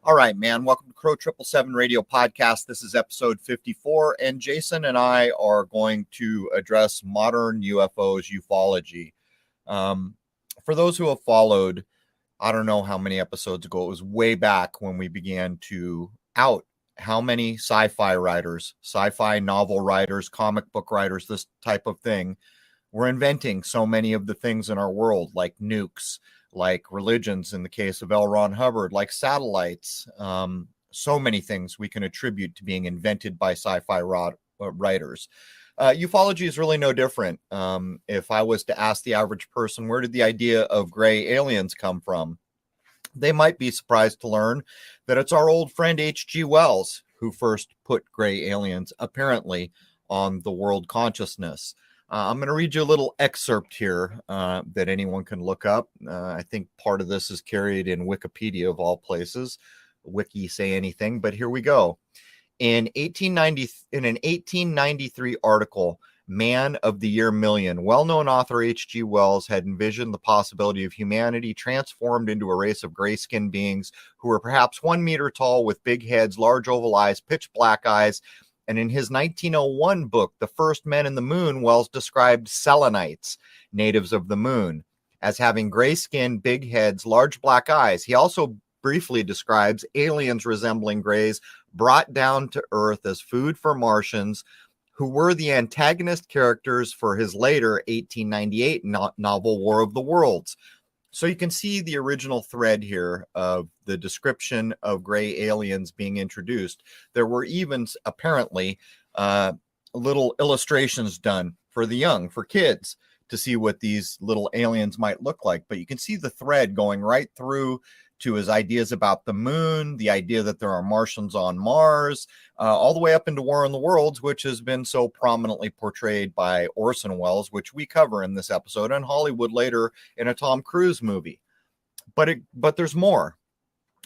All right, man. Welcome to Crow 777 Radio Podcast. This is episode 54, and Jason and I are going to address modern UFOs, ufology. For those who have followed, I don't know how many episodes ago, it was way back when we began to out how many sci-fi writers, sci-fi novel writers, comic book writers, this type of thing, were inventing so many of the things in our world, like nukes, like religions in the case of L. Ron Hubbard, like satellites, so many things we can attribute to being invented by sci-fi writers. Ufology is really no different. If I was to ask the average person, where did the idea of gray aliens come from? They might be surprised to learn that it's our old friend H.G. Wells who first put gray aliens, apparently, on the world consciousness. I'm going to read you a little excerpt here that anyone can look up. I think part of this is carried in Wikipedia, of all places. Wiki say anything, but here we go. In an 1893 article, Man of the Year Million, well-known author H.G. Wells had envisioned the possibility of humanity transformed into a race of gray-skinned beings who were perhaps 1 meter tall with big heads, large oval eyes, pitch black eyes. And in his 1901 book, The First Men in the Moon, Wells described Selenites, natives of the moon, as having gray skin, big heads, large black eyes. He also briefly describes aliens resembling grays brought down to Earth as food for Martians, who were the antagonist characters for his later 1898 novel War of the Worlds. So you can see the original thread here of the description of gray aliens being introduced. There were even apparently little illustrations done for the young, for kids, to see what these little aliens might look like. But you can see the thread going right through to his ideas about the moon, the idea that there are Martians on Mars, all the way up into War in the Worlds, which has been so prominently portrayed by Orson Welles, which we cover in this episode, and Hollywood later in a Tom Cruise movie. But there's more.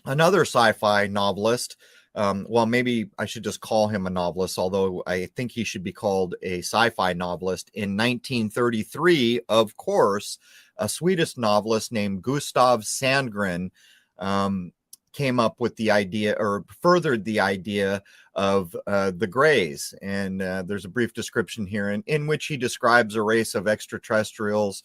Another sci-fi novelist, well, maybe I should just call him a novelist, although I think he should be called a sci-fi novelist. In 1933, of course, a Swedish novelist named Gustav Sandgren came up with the idea, or furthered the idea, of the Greys. And there's a brief description here in which he describes a race of extraterrestrials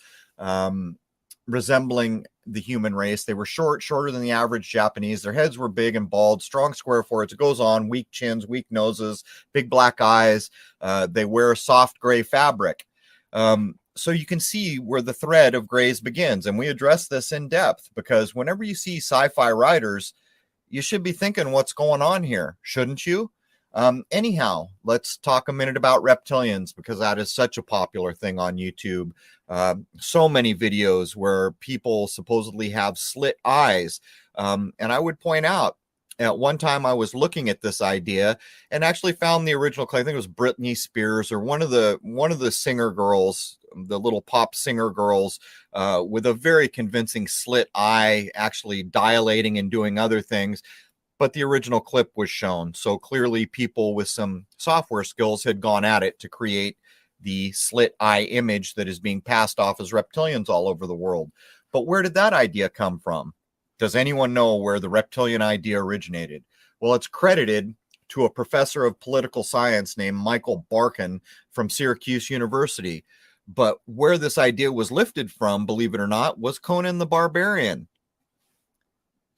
resembling the human race. They were shorter than the average Japanese. Their heads were big and bald, strong square foreheads. It goes on, weak chins, weak noses, big black eyes. They wear soft gray fabric. So you can see where the thread of grays begins. And we address this in depth because whenever you see sci-fi writers, you should be thinking, what's going on here? Shouldn't you? Anyhow, let's talk a minute about reptilians, because that is such a popular thing on YouTube. So many videos where people supposedly have slit eyes. And I would point out, at one time I was looking at this idea and actually found the original claim. I think it was Britney Spears or one of the singer girls, the little pop singer girls, with a very convincing slit eye, actually dilating and doing other things. But the original clip was shown. So clearly people with some software skills had gone at it to create the slit eye image that is being passed off as reptilians all over the world. But where did that idea come from? Does anyone know where the reptilian idea originated? Well, it's credited to a professor of political science named Michael Barkin from Syracuse University. But where this idea was lifted from, believe it or not, was Conan the Barbarian.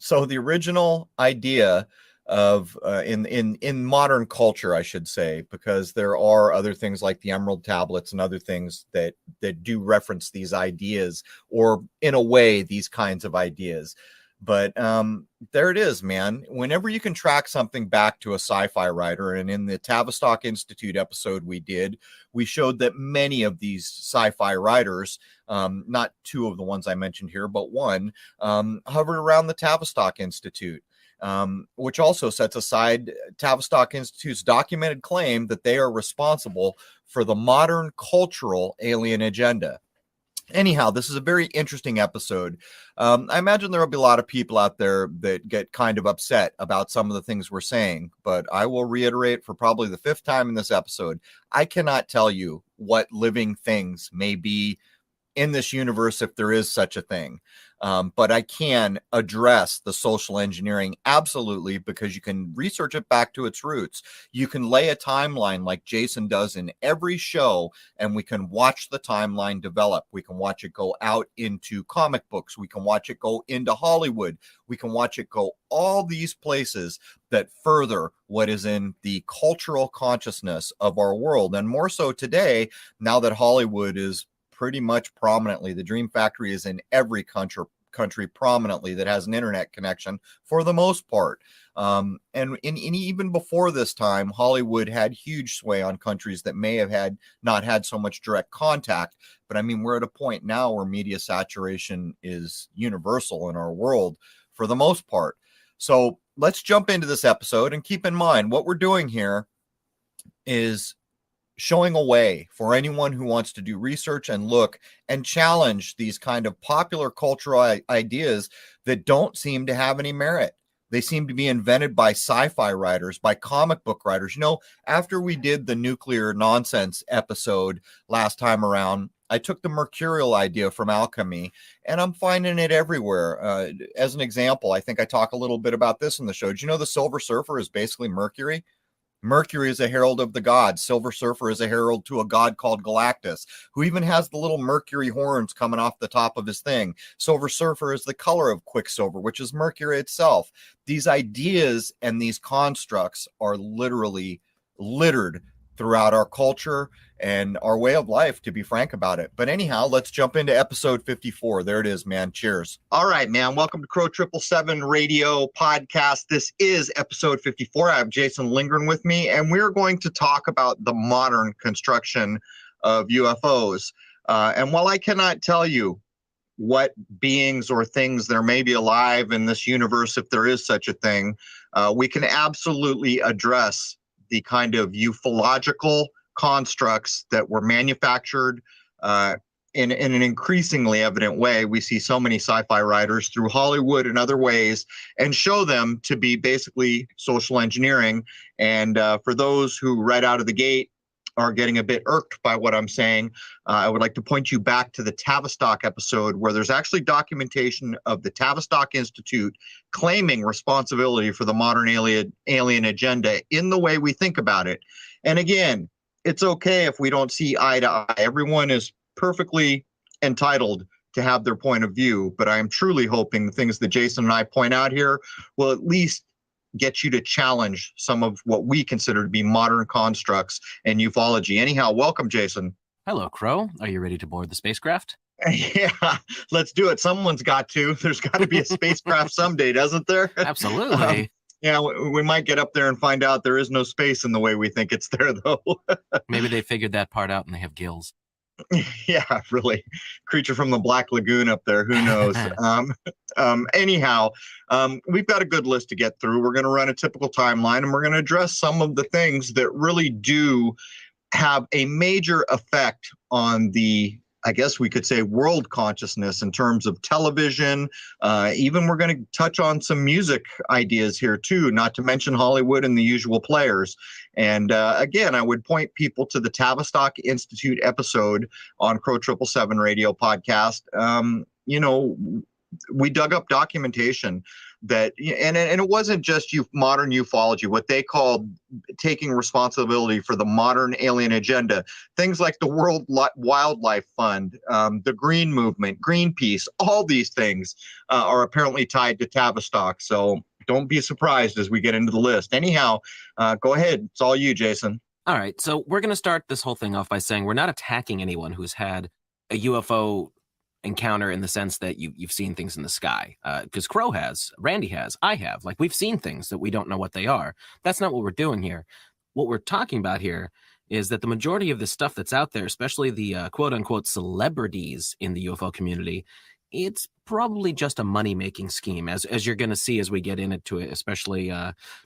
So the original idea of in modern culture, I should say, because there are other things like the Emerald Tablets and other things that do reference these ideas, or in a way these kinds of ideas. But there it is, man. Whenever you can track something back to a sci-fi writer, and in the Tavistock Institute episode we showed that many of these sci-fi writers, not two of the ones I mentioned here, but one, hovered around the Tavistock Institute, which also sets aside Tavistock Institute's documented claim that they are responsible for the modern cultural alien agenda. Anyhow, this is a very interesting episode. I imagine there will be a lot of people out there that get kind of upset about some of the things we're saying, but I will reiterate for probably the 5th time in this episode, I cannot tell you what living things may be in this universe, if there is such a thing. But I can address the social engineering absolutely, because you can research it back to its roots. You can lay a timeline like Jason does in every show, and we can watch the timeline develop. We can watch it go out into comic books. We can watch it go into Hollywood. We can watch it go all these places that further what is in the cultural consciousness of our world. And more so today, now that Hollywood is pretty much prominently, the Dream Factory is in every country prominently that has an internet connection for the most part. And even before this time, Hollywood had huge sway on countries that may have not had so much direct contact. But I mean, we're at a point now where media saturation is universal in our world for the most part. So let's jump into this episode, and keep in mind what we're doing here is showing a way for anyone who wants to do research and look and challenge these kind of popular cultural ideas that don't seem to have any merit. They seem to be invented by sci-fi writers, by comic book writers. You know, after we did the nuclear nonsense episode last time around, I took the mercurial idea from alchemy, and I'm finding it everywhere. As an example, I think I talk a little bit about this in the show. Did you know the Silver Surfer is basically Mercury? Mercury is a herald of the gods. Silver Surfer is a herald to a god called Galactus, who even has the little Mercury horns coming off the top of his thing. Silver Surfer is the color of Quicksilver, which is Mercury itself. These ideas and these constructs are literally littered throughout our culture and our way of life, to be frank about it. But anyhow, let's jump into episode 54. There it is, man. Cheers. All right, man. Welcome to Crow 777 Radio Podcast. This is episode 54. I have Jason Lindgren with me, and we're going to talk about the modern construction of UFOs. And while I cannot tell you what beings or things there may be alive in this universe, if there is such a thing, we can absolutely address the kind of ufological constructs that were manufactured in an increasingly evident way. We see so many sci-fi writers through Hollywood and other ways, and show them to be basically social engineering. And for those who right out of the gate are getting a bit irked by what I'm saying, I would like to point you back to the Tavistock episode, where there's actually documentation of the Tavistock Institute claiming responsibility for the modern alien agenda in the way we think about it. And again, it's okay if we don't see eye to eye. Everyone is perfectly entitled to have their point of view, but I am truly hoping the things that Jason and I point out here will at least get you to challenge some of what we consider to be modern constructs and ufology. Anyhow, welcome, Jason. Hello, Crow. Are you ready to board the spacecraft? Yeah, let's do it. Someone's got to. There's got to be a spacecraft someday, doesn't there? Absolutely. Yeah, we might get up there and find out there is no space in the way we think it's there, though. Maybe they figured that part out and they have gills. Yeah, really. Creature from the Black Lagoon up there. Who knows? Anyhow, we've got a good list to get through. We're going to run a typical timeline, and we're going to address some of the things that really do have a major effect on the, I guess we could say, world consciousness in terms of television. Even we're going to touch on some music ideas here too, not to mention Hollywood and the usual players. And again, I would point people to the Tavistock Institute episode on Crow 777 Radio Podcast. You know, we dug up documentation that, and it wasn't just modern ufology, what they called taking responsibility for the modern alien agenda. Things like the World Wildlife Fund, the Green Movement, Greenpeace, all these things are apparently tied to Tavistock. So don't be surprised as we get into the list. Anyhow, go ahead. It's all you, Jason. All right. So we're going to start this whole thing off by saying we're not attacking anyone who's had a UFO encounter in the sense that you've seen things in the sky, because Crow has, Randy has, I have. Like, we've seen things that we don't know what they are. That's not what we're doing here. What we're talking about here is that the majority of the stuff that's out there, especially the quote-unquote celebrities in the UFO community, it's probably just a money-making scheme, as you're going to see as we get into it, especially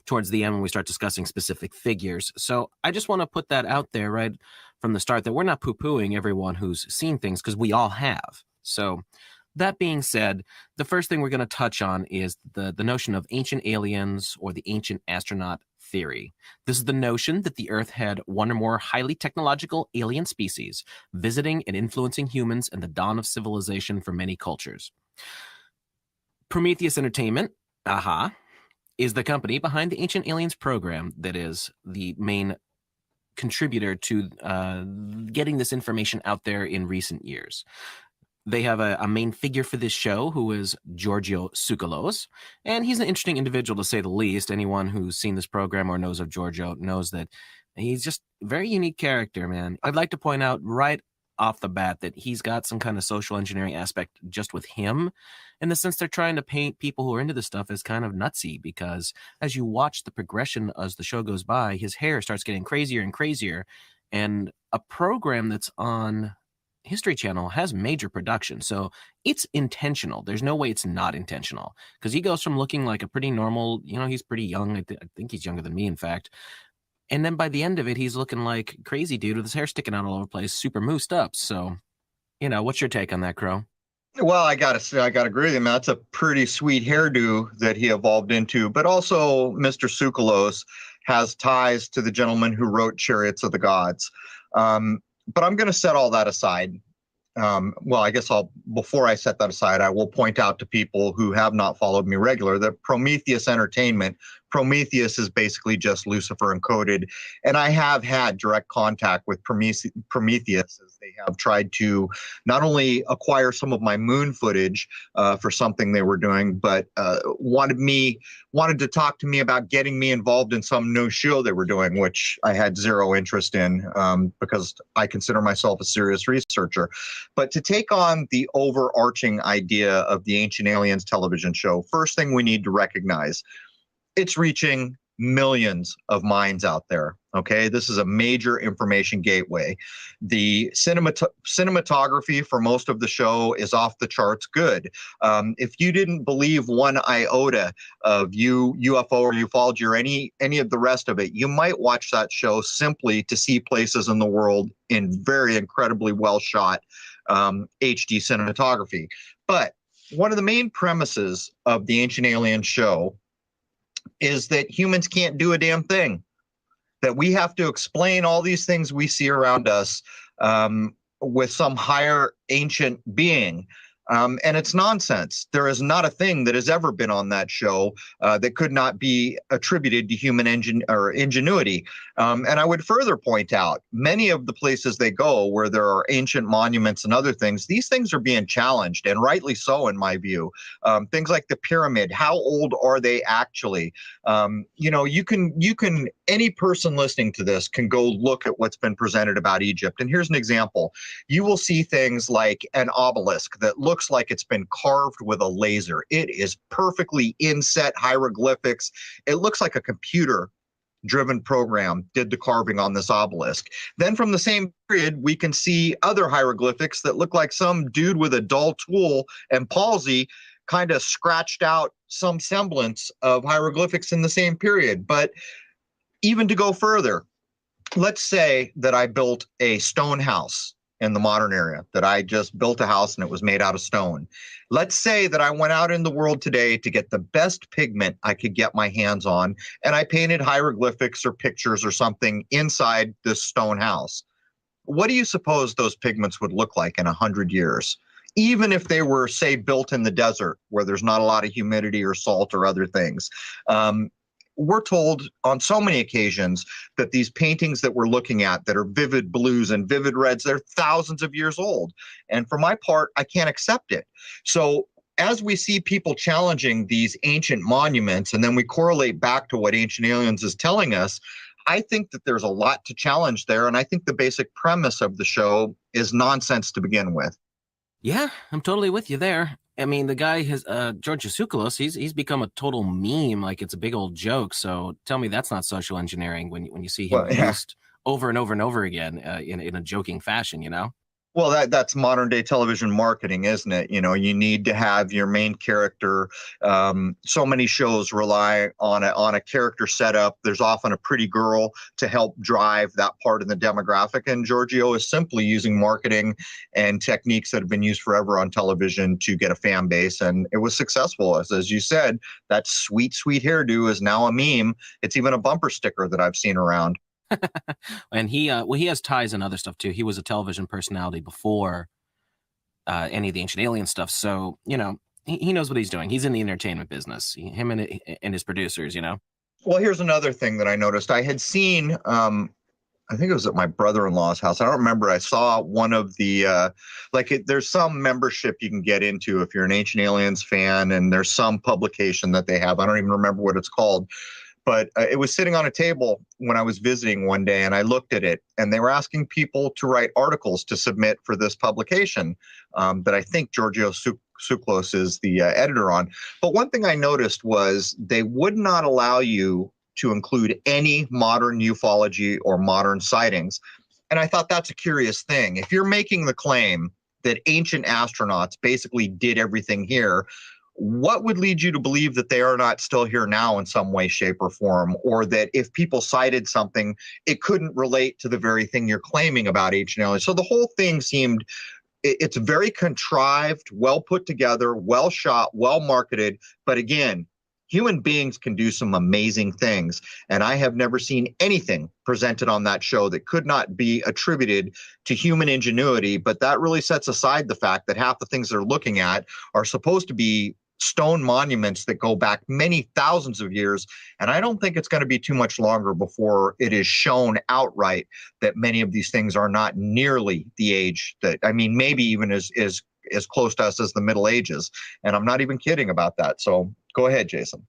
towards the end when we start discussing specific figures. So I just want to put that out there right from the start, that we're not poo-pooing everyone who's seen things, because we all have. So that being said, the first thing we're going to touch on is the notion of ancient aliens, or the ancient astronaut theory. This is the notion that the Earth had one or more highly technological alien species visiting and influencing humans and the dawn of civilization for many cultures. Prometheus Entertainment, is the company behind the Ancient Aliens program that is the main contributor to getting this information out there in recent years. They have a main figure for this show who is Giorgio Tsoukalos, and he's an interesting individual to say the least. Anyone who's seen this program or knows of Giorgio knows that he's just a very unique character, man. I'd like to point out right off the bat that he's got some kind of social engineering aspect just with him, in the sense they're trying to paint people who are into this stuff as kind of nutsy, because as you watch the progression as the show goes by, his hair starts getting crazier and crazier, and a program that's on History Channel has major production, so it's intentional. There's no way it's not intentional, because he goes from looking like a pretty normal, he's pretty young. I think he's younger than me, in fact. And then by the end of it, he's looking like crazy dude with his hair sticking out all over the place, super moosed up. So, what's your take on that, Crow? Well, I gotta say, I gotta agree with him. That's a pretty sweet hairdo that he evolved into. But also, Mr. Tsoukalos has ties to the gentleman who wrote Chariots of the Gods. But I'm going to set all that aside. Well, I guess before I set that aside, I will point out to people who have not followed me regular that Prometheus Entertainment, Prometheus is basically just Lucifer encoded. And I have had direct contact with Prometheus as they have tried to not only acquire some of my moon footage for something they were doing, but wanted to talk to me about getting me involved in some new show they were doing, which I had zero interest in because I consider myself a serious researcher. But to take on the overarching idea of the Ancient Aliens television show, first thing we need to recognize, it's reaching millions of minds out there. Okay, this is a major information gateway. The cinematography for most of the show is off the charts good. If you didn't believe one iota of UFO or ufology or any of the rest of it, you might watch that show simply to see places in the world in very incredibly well shot HD cinematography. But one of the main premises of the Ancient Aliens show is that humans can't do a damn thing, that we have to explain all these things we see around us with some higher ancient being. And it's nonsense. There is not a thing that has ever been on that show that could not be attributed to human ingenuity. And I would further point out, many of the places they go where there are ancient monuments and other things, these things are being challenged, and rightly so, in my view. Things like the pyramid, how old are they actually? Any person listening to this can go look at what's been presented about Egypt. And here's an example. You will see things like an obelisk that looks like it's been carved with a laser. It is perfectly inset hieroglyphics. It looks like a computer-driven program did the carving on this obelisk. Then from the same period, we can see other hieroglyphics that look like some dude with a dull tool and palsy kind of scratched out some semblance of hieroglyphics in the same period. But even to go further, let's say that I built a stone house in the modern era, that I just built a house and it was made out of stone. Let's say that I went out in the world today to get the best pigment I could get my hands on, and I painted hieroglyphics or pictures or something inside this stone house. What do you suppose those pigments would look like in 100 years? Even if they were, say, built in the desert where there's not a lot of humidity or salt or other things. We're told on so many occasions that these paintings that we're looking at that are vivid blues and vivid reds, they're thousands of years old. And for my part, I can't accept it. So as we see people challenging these ancient monuments, and then we correlate back to what Ancient Aliens is telling us, I think that there's a lot to challenge there. And I think the basic premise of the show is nonsense to begin with. Yeah, I'm totally with you there. I mean, the guy has George Tsoukalos. He's become a total meme, like it's a big old joke. So tell me that's not social engineering when you see him used over and over and over again in a joking fashion, Well, that's modern day television marketing, isn't it? You need to have your main character. So many shows rely on a character setup. There's often a pretty girl to help drive that part of the demographic. And Giorgio is simply using marketing and techniques that have been used forever on television to get a fan base. And it was successful. As you said, that sweet, sweet hairdo is now a meme. It's even a bumper sticker that I've seen around. And he has ties and other stuff too. He was a television personality before any of the Ancient Alien stuff. So, he knows what he's doing. He's in the entertainment business. Him and his producers, you know. Well, here's another thing that I noticed. I had seen, I think it was at my brother-in-law's house. I don't remember. I saw one of the, there's some membership you can get into if you're an Ancient Aliens fan, and there's some publication that they have. I don't even remember what it's called. But it was sitting on a table when I was visiting one day, and I looked at it, and they were asking people to write articles to submit for this publication that I think Giorgio Tsoukalos is the editor on. But one thing I noticed was they would not allow you to include any modern ufology or modern sightings. And I thought that's a curious thing. If you're making the claim that ancient astronauts basically did everything here, what would lead you to believe that they are not still here now in some way, shape, or form, or that if people cited something, it couldn't relate to the very thing you're claiming about ancient aliens? So the whole thing seemed, it's very contrived, well put together, well shot, well marketed. But again, human beings can do some amazing things. And I have never seen anything presented on that show that could not be attributed to human ingenuity. But that really sets aside the fact that half the things they're looking at are supposed to be stone monuments that go back many thousands of years. And I don't think it's going to be too much longer before it is shown outright that many of these things are not nearly the age that, I mean, maybe even as close to us as the Middle Ages. And I'm not even kidding about that. So go ahead, Jason.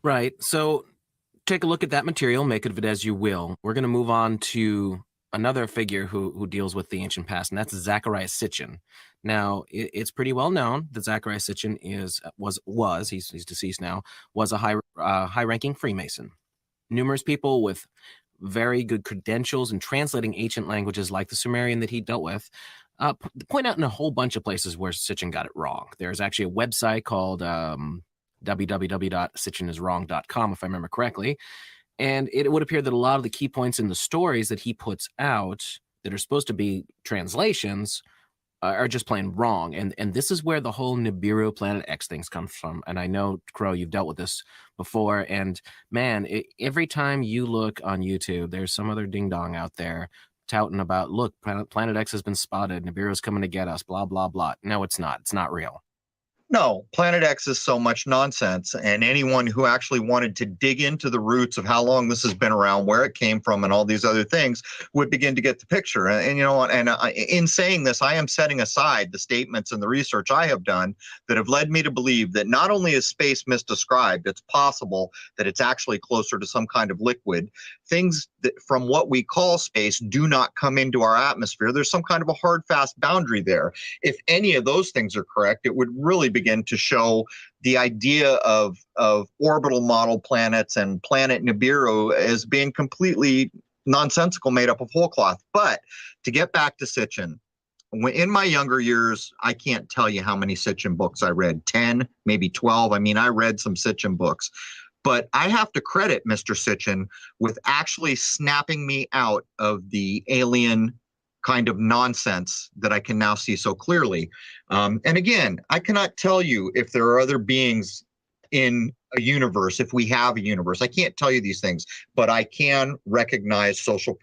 Right. So take a look at that material, make of it as you will. We're going to move on to another figure who deals with the ancient past, and that's Zechariah Sitchin. Now, it's pretty well known that Zechariah Sitchin he's deceased now, was a high-ranking Freemason. Numerous people with very good credentials in translating ancient languages like the Sumerian that he dealt with point out in a whole bunch of places where Sitchin got it wrong. There's actually a website called www.sitchiniswrong.com, if I remember correctly. And it would appear that a lot of the key points in the stories that he puts out that are supposed to be translations are just plain wrong. And this is where the whole Nibiru Planet X things come from. And I know, Crow, you've dealt with this before. And man, every time you look on YouTube, there's some other ding-dong out there touting about, look, Planet X has been spotted. Nibiru's coming to get us, blah, blah, blah. No, it's not. It's not real. No, Planet X is so much nonsense. And anyone who actually wanted to dig into the roots of how long this has been around, where it came from, and all these other things would begin to get the picture. And you know, in saying this, I am setting aside the statements and the research I have done that have led me to believe that not only is space misdescribed, it's possible that it's actually closer to some kind of liquid. Things that from what we call space do not come into our atmosphere. There's some kind of a hard, fast boundary there. If any of those things are correct, it would really begin to show the idea of orbital model planets and planet Nibiru as being completely nonsensical, made up of whole cloth. But to get back to Sitchin, in my younger years, I can't tell you how many Sitchin books I read, 10, maybe 12. I mean, I read some Sitchin books. But I have to credit Mr. Sitchin with actually snapping me out of the alien kind of nonsense that I can now see so clearly. And again, I cannot tell you if there are other beings in a universe, if we have a universe. I can't tell you these things, but I can recognize social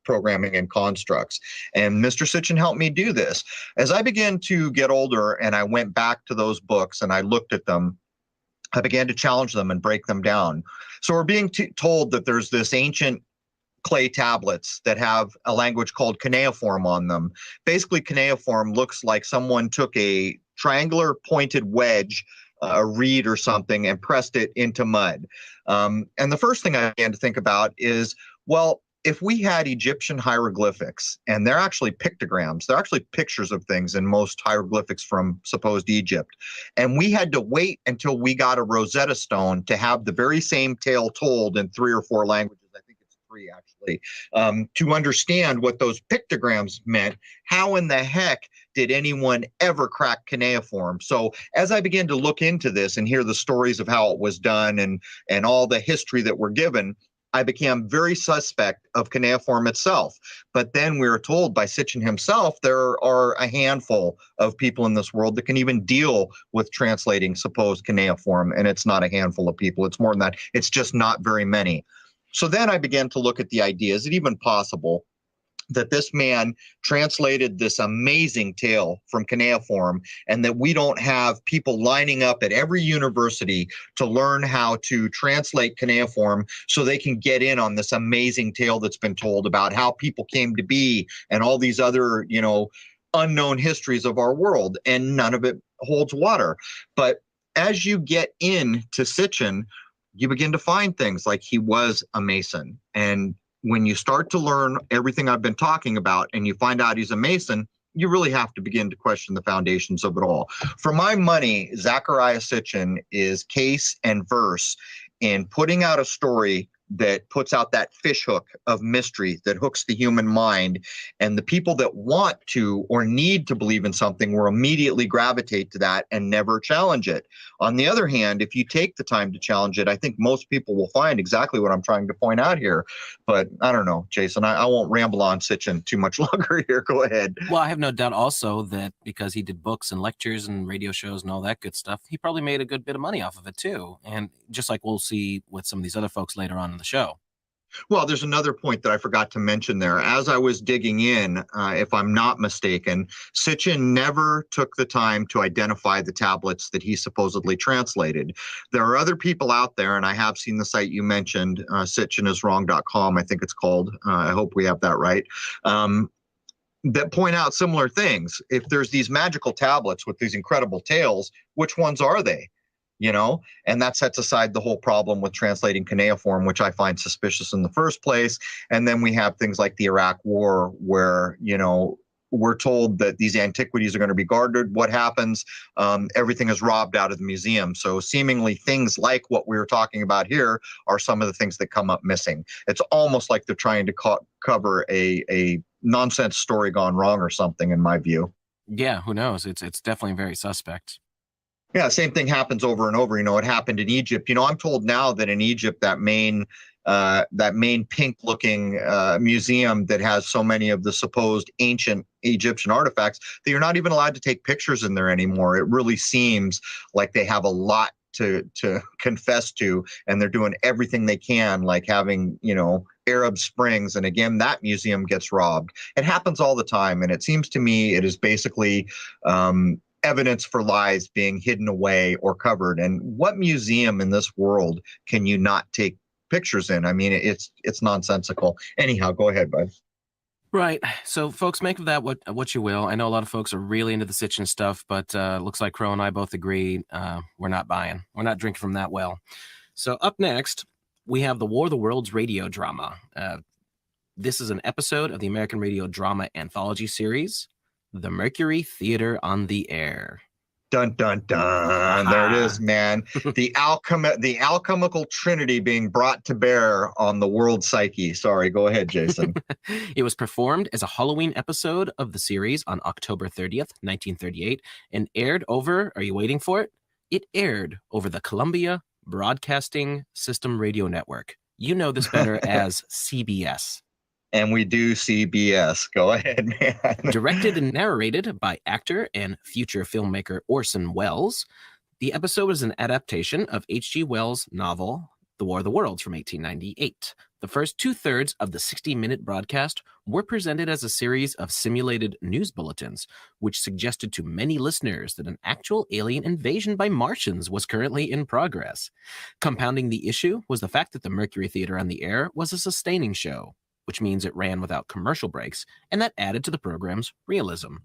programming and constructs. And Mr. Sitchin helped me do this. As I began to get older and I went back to those books and I looked at them, I began to challenge them and break them down. So we're being told that there's this ancient clay tablets that have a language called cuneiform on them. Basically, cuneiform looks like someone took a triangular pointed wedge, a reed or something, and pressed it into mud. And the first thing I began to think about is, well, if we had Egyptian hieroglyphics, and they're actually pictograms, they're actually pictures of things in most hieroglyphics from supposed Egypt, and we had to wait until we got a Rosetta Stone to have the very same tale told in 3 or 4 languages, I think it's 3 actually, to understand what those pictograms meant, how in the heck did anyone ever crack cuneiform? So as I began to look into this and hear the stories of how it was done and all the history that we're given, I became very suspect of cuneiform itself. But then we were told by Sitchin himself, there are a handful of people in this world that can even deal with translating supposed cuneiform. And it's not a handful of people. It's more than that. It's just not very many. So then I began to look at the idea, is it even possible that this man translated this amazing tale from cuneiform, and that we don't have people lining up at every university to learn how to translate cuneiform so they can get in on this amazing tale that's been told about how people came to be and all these other, unknown histories of our world, and none of it holds water. But as you get into Sitchin, you begin to find things like he was a Mason. And when you start to learn everything I've been talking about and you find out he's a Mason, you really have to begin to question the foundations of it all. For my money, Zechariah Sitchin is case and verse in putting out a story that puts out that fish hook of mystery that hooks the human mind. And the people that want to or need to believe in something will immediately gravitate to that and never challenge it. On the other hand, if you take the time to challenge it, I think most people will find exactly what I'm trying to point out here. But I don't know, Jason, I won't ramble on Sitchin too much longer here. Go ahead. Well, I have no doubt also that because he did books and lectures and radio shows and all that good stuff, he probably made a good bit of money off of it too. And just like we'll see with some of these other folks later on in the show. Well, there's another point that I forgot to mention there. As I was digging in, if I'm not mistaken, Sitchin never took the time to identify the tablets that he supposedly translated. There are other people out there, and I have seen the site you mentioned, sitchiniswrong.com, I think it's called. I hope we have that right. That point out similar things. If there's these magical tablets with these incredible tales, which ones are they? And that sets aside the whole problem with translating cuneiform, which I find suspicious in the first place. And then we have things like the Iraq War, where, we're told that these antiquities are going to be guarded. What happens? Everything is robbed out of the museum. So seemingly things like what we were talking about here are some of the things that come up missing. It's almost like they're trying to cover a nonsense story gone wrong or something, in my view. Yeah, who knows? It's definitely very suspect. Yeah, same thing happens over and over. It happened in Egypt. I'm told now that in Egypt, that main pink-looking museum that has so many of the supposed ancient Egyptian artifacts, that you're not even allowed to take pictures in there anymore. It really seems like they have a lot to confess to, and they're doing everything they can, like having, Arab Springs. And again, that museum gets robbed. It happens all the time. And it seems to me it is basically evidence for lies being hidden away or covered. And what museum in this world can you not take pictures in? I mean, it's nonsensical. Anyhow, go ahead, bud. Right. So, folks, make of that what you will. I know a lot of folks are really into the Sitchin stuff, but looks like Crow and I both agree we're not buying. We're not drinking from that well. So up next, we have the War of the Worlds radio drama. This is an episode of the American radio drama anthology series, The Mercury Theater on the Air. Dun, dun, dun. There it is, man. the alchemical trinity being brought to bear on the world psyche. Sorry, go ahead, Jason. It was performed as a Halloween episode of the series on October 30th, 1938, and aired over, are you waiting for it? It aired over the Columbia Broadcasting System Radio Network. You know this better as CBS. And we do CBS. Go ahead, man. Directed and narrated by actor and future filmmaker Orson Welles, the episode is an adaptation of H.G. Wells' novel, The War of the Worlds from 1898. The first two-thirds of the 60-minute broadcast were presented as a series of simulated news bulletins, which suggested to many listeners that an actual alien invasion by Martians was currently in progress. Compounding the issue was the fact that the Mercury Theater on the Air was a sustaining show, which means it ran without commercial breaks, and that added to the program's realism.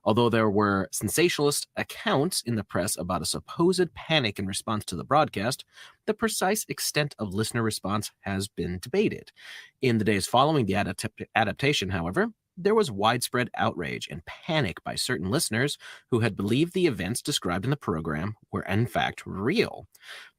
Although there were sensationalist accounts in the press about a supposed panic in response to the broadcast, the precise extent of listener response has been debated. In the days following the adaptation, however, there was widespread outrage and panic by certain listeners who had believed the events described in the program were in fact real.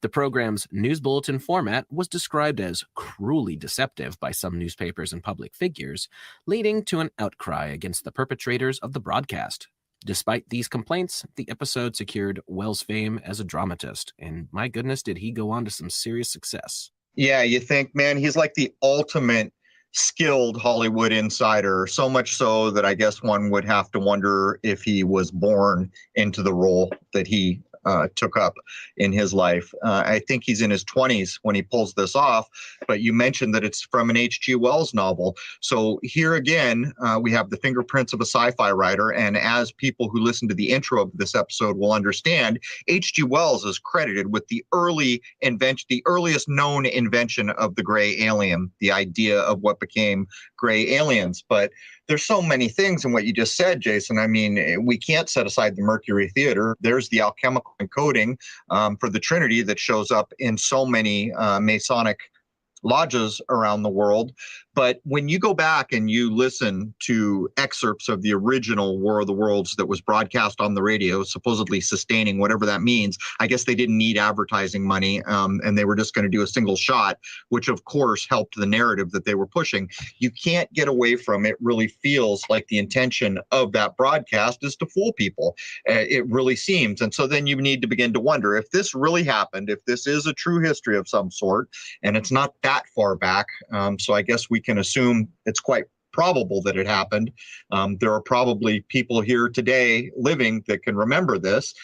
The program's news bulletin format was described as cruelly deceptive by some newspapers and public figures, leading to an outcry against the perpetrators of the broadcast. Despite these complaints, the episode secured Wells' fame as a dramatist, and my goodness, did he go on to some serious success. Yeah, you think, man, he's like the ultimate skilled Hollywood insider, so much so that I guess one would have to wonder if he was born into the role that he took up in his life. I think he's in his 20s when he pulls this off, but you mentioned that it's from an H.G. Wells novel. So here again, we have the fingerprints of a sci-fi writer, and as people who listen to the intro of this episode will understand, H.G. Wells is credited with the earliest known invention of the gray alien, the idea of what became gray aliens. But there's so many things in what you just said, Jason. I mean, we can't set aside the Mercury Theater. There's the alchemical encoding for the Trinity that shows up in so many Masonic lodges around the world. But when you go back and you listen to excerpts of the original War of the Worlds that was broadcast on the radio, supposedly sustaining whatever that means, I guess they didn't need advertising money, and they were just going to do a single shot, which of course helped the narrative that they were pushing. You can't get away from it. Really feels like the intention of that broadcast is to fool people. It really seems. And so then you need to begin to wonder if this really happened, if this is a true history of some sort, and it's not that far back. So I guess we can assume it's quite probable that it happened. There are probably people here today living that can remember this.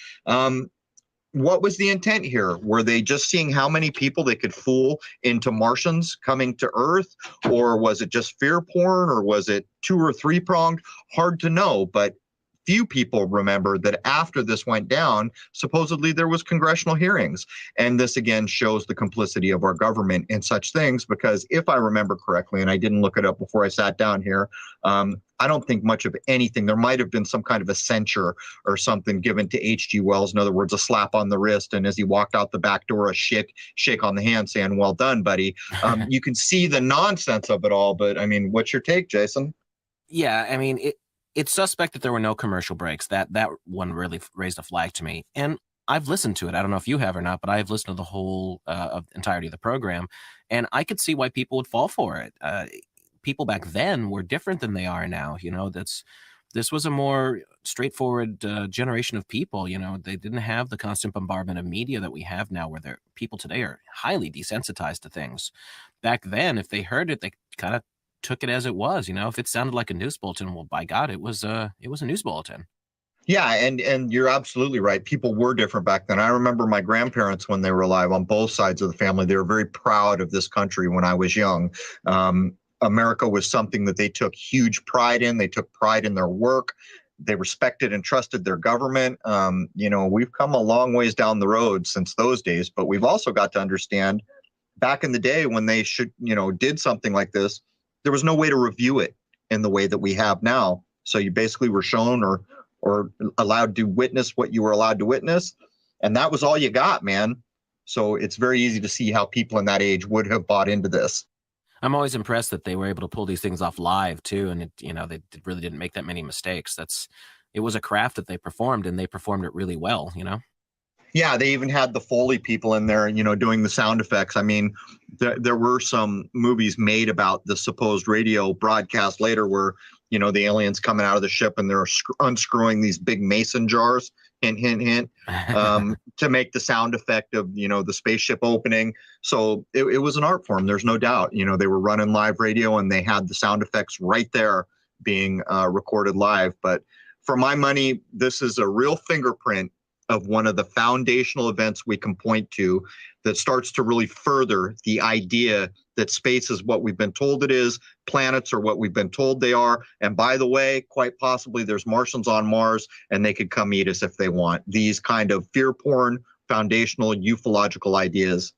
What was the intent here? Were they just seeing how many people they could fool into Martians coming to Earth? Or was it just fear porn? Or was it 2 or 3 pronged? Hard to know, but few people remember that after this went down, supposedly there was congressional hearings. And this again shows the complicity of our government in such things, because if I remember correctly, and I didn't look it up before I sat down here, I don't think much of anything. There might have been some kind of a censure or something given to H.G. Wells. In other words, a slap on the wrist. And as he walked out the back door, a shake on the hand saying, well done, buddy. You can see the nonsense of it all. But I mean, what's your take, Jason? Yeah, I mean, it's suspect that there were no commercial breaks. That one really raised a flag to me. And I've listened to it. I don't know if you have or not, but I've listened to the whole entirety of the program, and I could see why people would fall for it. People back then were different than they are now. You know, this was a more straightforward generation of people. You know, they didn't have the constant bombardment of media that we have now, where people today are highly desensitized to things. Back then, if they heard it, they kind of took it as it was. You know, if it sounded like a news bulletin, well, by God, it was a news bulletin. Yeah, and you're absolutely right. People were different back then. I remember my grandparents, when they were alive, on both sides of the family, they were very proud of this country when I was young. America was something that they took huge pride in. They took pride in their work. They respected and trusted their government. You know, we've come a long ways down the road since those days, but we've also got to understand back in the day when they did something like this, there was no way to review it in the way that we have now. So you basically were shown or allowed to witness what you were allowed to witness. And that was all you got, man. So it's very easy to see how people in that age would have bought into this. I'm always impressed that they were able to pull these things off live too. And they really didn't make that many mistakes. It was a craft that they performed, and they performed it really well, you know? Yeah, they even had the Foley people in there, doing the sound effects. I mean, there were some movies made about the supposed radio broadcast later where, the aliens coming out of the ship and they're unscrewing these big mason jars, hint, hint, hint, to make the sound effect of, the spaceship opening. So it was an art form. There's no doubt. They were running live radio and they had the sound effects right there being recorded live. But for my money, this is a real fingerprint of one of the foundational events we can point to that starts to really further the idea that space is what we've been told it is, planets are what we've been told they are, and by the way, quite possibly there's Martians on Mars and they could come eat us if they want. These kind of fear porn, foundational ufological ideas.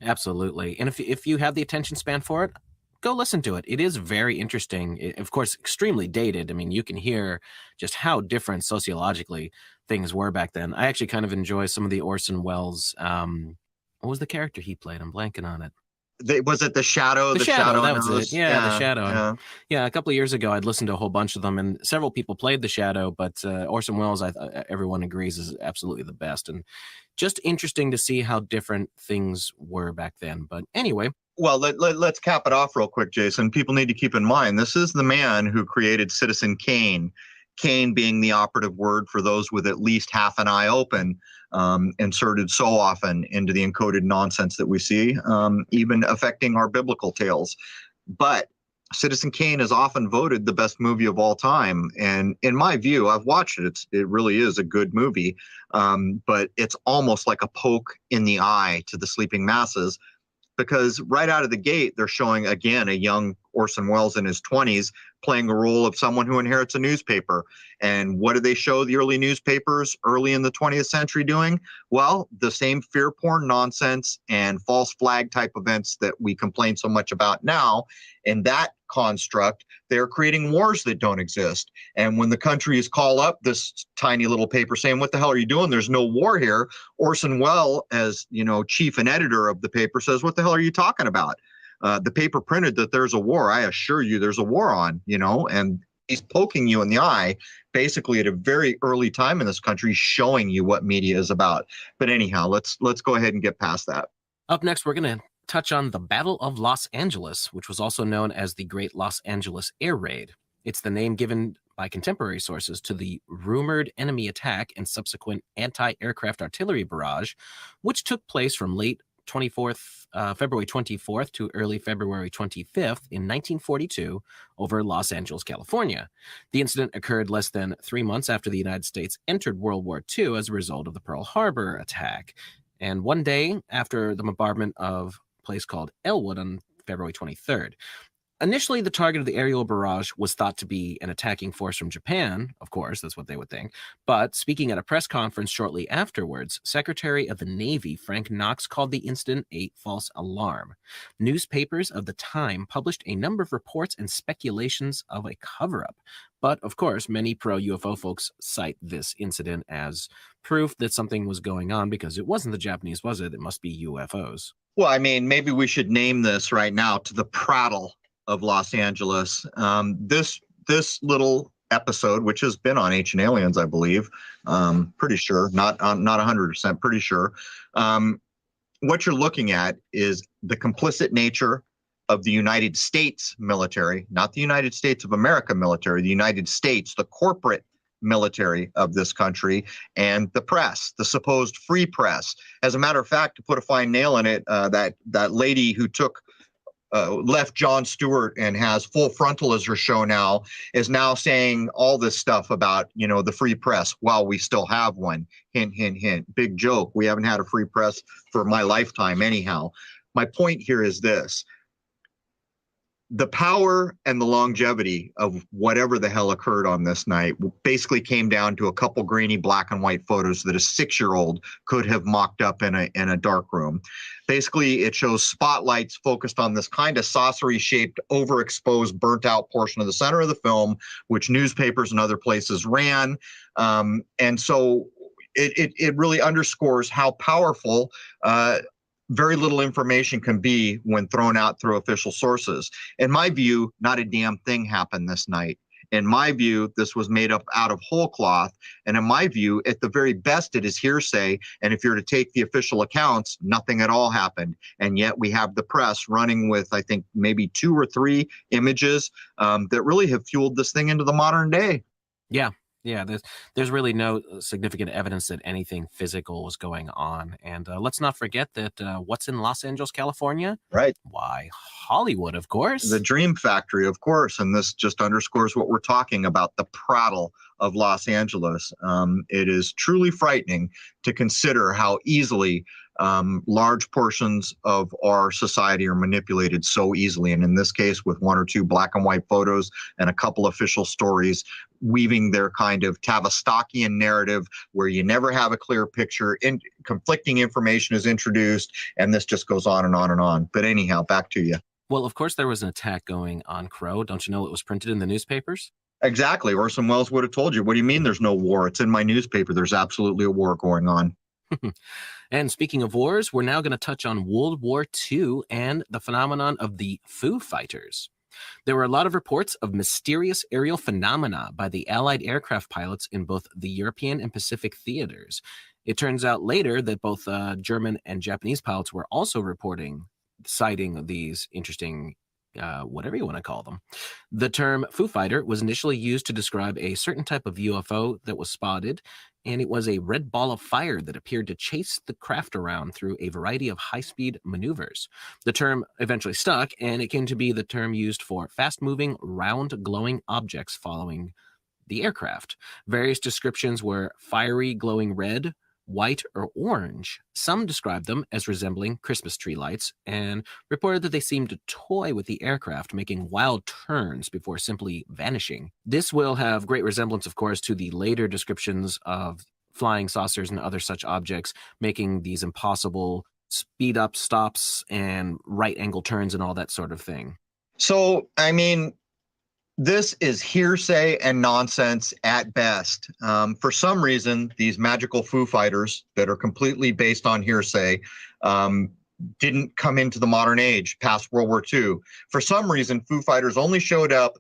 Absolutely. And if you have the attention span for it, go listen to it. It is very interesting. Of course, extremely dated. I mean, you can hear just how different sociologically things were back then. I actually kind of enjoy some of the Orson Welles. What was the character he played? I'm blanking on it. Was it The Shadow? The Shadow, that was it. Yeah, The Shadow. Yeah. Yeah, a couple of years ago, I'd listened to a whole bunch of them, and several people played The Shadow, but Orson Welles, everyone agrees, is absolutely the best. And just interesting to see how different things were back then. But anyway. Well, let's cap it off real quick, Jason. People need to keep in mind, this is the man who created Citizen Kane. Kane being the operative word for those with at least half an eye open, inserted so often into the encoded nonsense that we see, even affecting our biblical tales. But Citizen Kane is often voted the best movie of all time, and in my view, I've watched it. It really is a good movie, but it's almost like a poke in the eye to the sleeping masses, because right out of the gate, they're showing again a young Orson Welles in his 20s playing a role of someone who inherits a newspaper. And what do they show the early newspapers early in the 20th century doing? Well, the same fear porn nonsense and false flag type events that we complain so much about now. In that construct, they're creating wars that don't exist. And when the countries call up this tiny little paper saying, "What the hell are you doing? There's no war here," Orson Welles, as chief and editor of the paper, says, "What the hell are you talking about? The paper printed that there's a war. I assure you there's a war on," and he's poking you in the eye basically at a very early time in this country, showing you what media is about. But anyhow, let's go ahead and get past that. Up next, we're going to touch on the Battle of Los Angeles, which was also known as the Great Los Angeles Air Raid. It's the name given by contemporary sources to the rumored enemy attack and subsequent anti-aircraft artillery barrage, which took place from late February 24th to early February 25th in 1942 over Los Angeles, California. The incident occurred less than 3 months after the United States entered World War II as a result of the Pearl Harbor attack, and one day after the bombardment of a place called Elwood on February 23rd. Initially, the target of the aerial barrage was thought to be an attacking force from Japan. Of course, that's what they would think. But speaking at a press conference shortly afterwards, Secretary of the Navy Frank Knox called the incident a false alarm. Newspapers of the time published a number of reports and speculations of a cover-up. But, of course, many pro-UFO folks cite this incident as proof that something was going on, because it wasn't the Japanese, was it? It must be UFOs. Well, I mean, maybe we should name this right now to the prattle of Los Angeles. This little episode, which has been on Ancient Aliens, I believe, pretty sure, not 100%, pretty sure. What you're looking at is the complicit nature of the United States military, not the United States of America military, the United States, the corporate military of this country, and the press, the supposed free press. As a matter of fact, to put a fine nail in it, that lady who left Jon Stewart and has Full Frontal as her show now is now saying all this stuff about, the free press while we still have one. Hint, hint, hint. Big joke. We haven't had a free press for my lifetime anyhow. My point here is this. The power and the longevity of whatever the hell occurred on this night basically came down to a couple grainy black and white photos that a 6-year-old could have mocked up in a dark room. Basically, it shows spotlights focused on this kind of saucery-shaped, overexposed, burnt-out portion of the center of the film, which newspapers and other places ran. And so it really underscores how powerful very little information can be when thrown out through official sources. In my view, not a damn thing happened this night. In my view, this was made up out of whole cloth. And in my view, at the very best, it is hearsay. And if you're to take the official accounts, nothing at all happened. And yet we have the press running with, I think, maybe 2 or 3 images that really have fueled this thing into the modern day. Yeah, there's really no significant evidence that anything physical was going on. And let's not forget that what's in Los Angeles, California? Right. Why, Hollywood, of course. The dream factory, of course. And this just underscores what we're talking about, the prattle of Los Angeles. It is truly frightening to consider how easily large portions of our society are manipulated so easily. And in this case, with 1 or 2 black and white photos and a couple official stories, weaving their kind of Tavistokian narrative where you never have a clear picture, conflicting information is introduced, and this just goes on and on and on. But anyhow, back to you. Well, of course, there was an attack going on Crow. Don't you know it was printed in the newspapers? Exactly. Orson Welles would have told you. What do you mean there's no war? It's in my newspaper. There's absolutely a war going on. And speaking of wars, we're now going to touch on World War II and the phenomenon of the Foo Fighters. There were a lot of reports of mysterious aerial phenomena by the Allied aircraft pilots in both the European and Pacific theaters. It turns out later that both German and Japanese pilots were also citing these interesting whatever you want to call them. The term Foo Fighter was initially used to describe a certain type of UFO that was spotted and it was a red ball of fire that appeared to chase the craft around through a variety of high-speed maneuvers. The term eventually stuck, and it came to be the term used for fast-moving, round, glowing objects following the aircraft. Various descriptions were fiery, glowing red, white, or orange. Some described them as resembling Christmas tree lights and reported that they seemed to toy with the aircraft, making wild turns before simply vanishing. This will have great resemblance, of course, to the later descriptions of flying saucers and other such objects, making these impossible speed up stops and right angle turns and all that sort of thing. So, I mean, this is hearsay and nonsense at best. For some reason, these magical Foo Fighters that are completely based on hearsay didn't come into the modern age past World War II. For some reason, Foo Fighters only showed up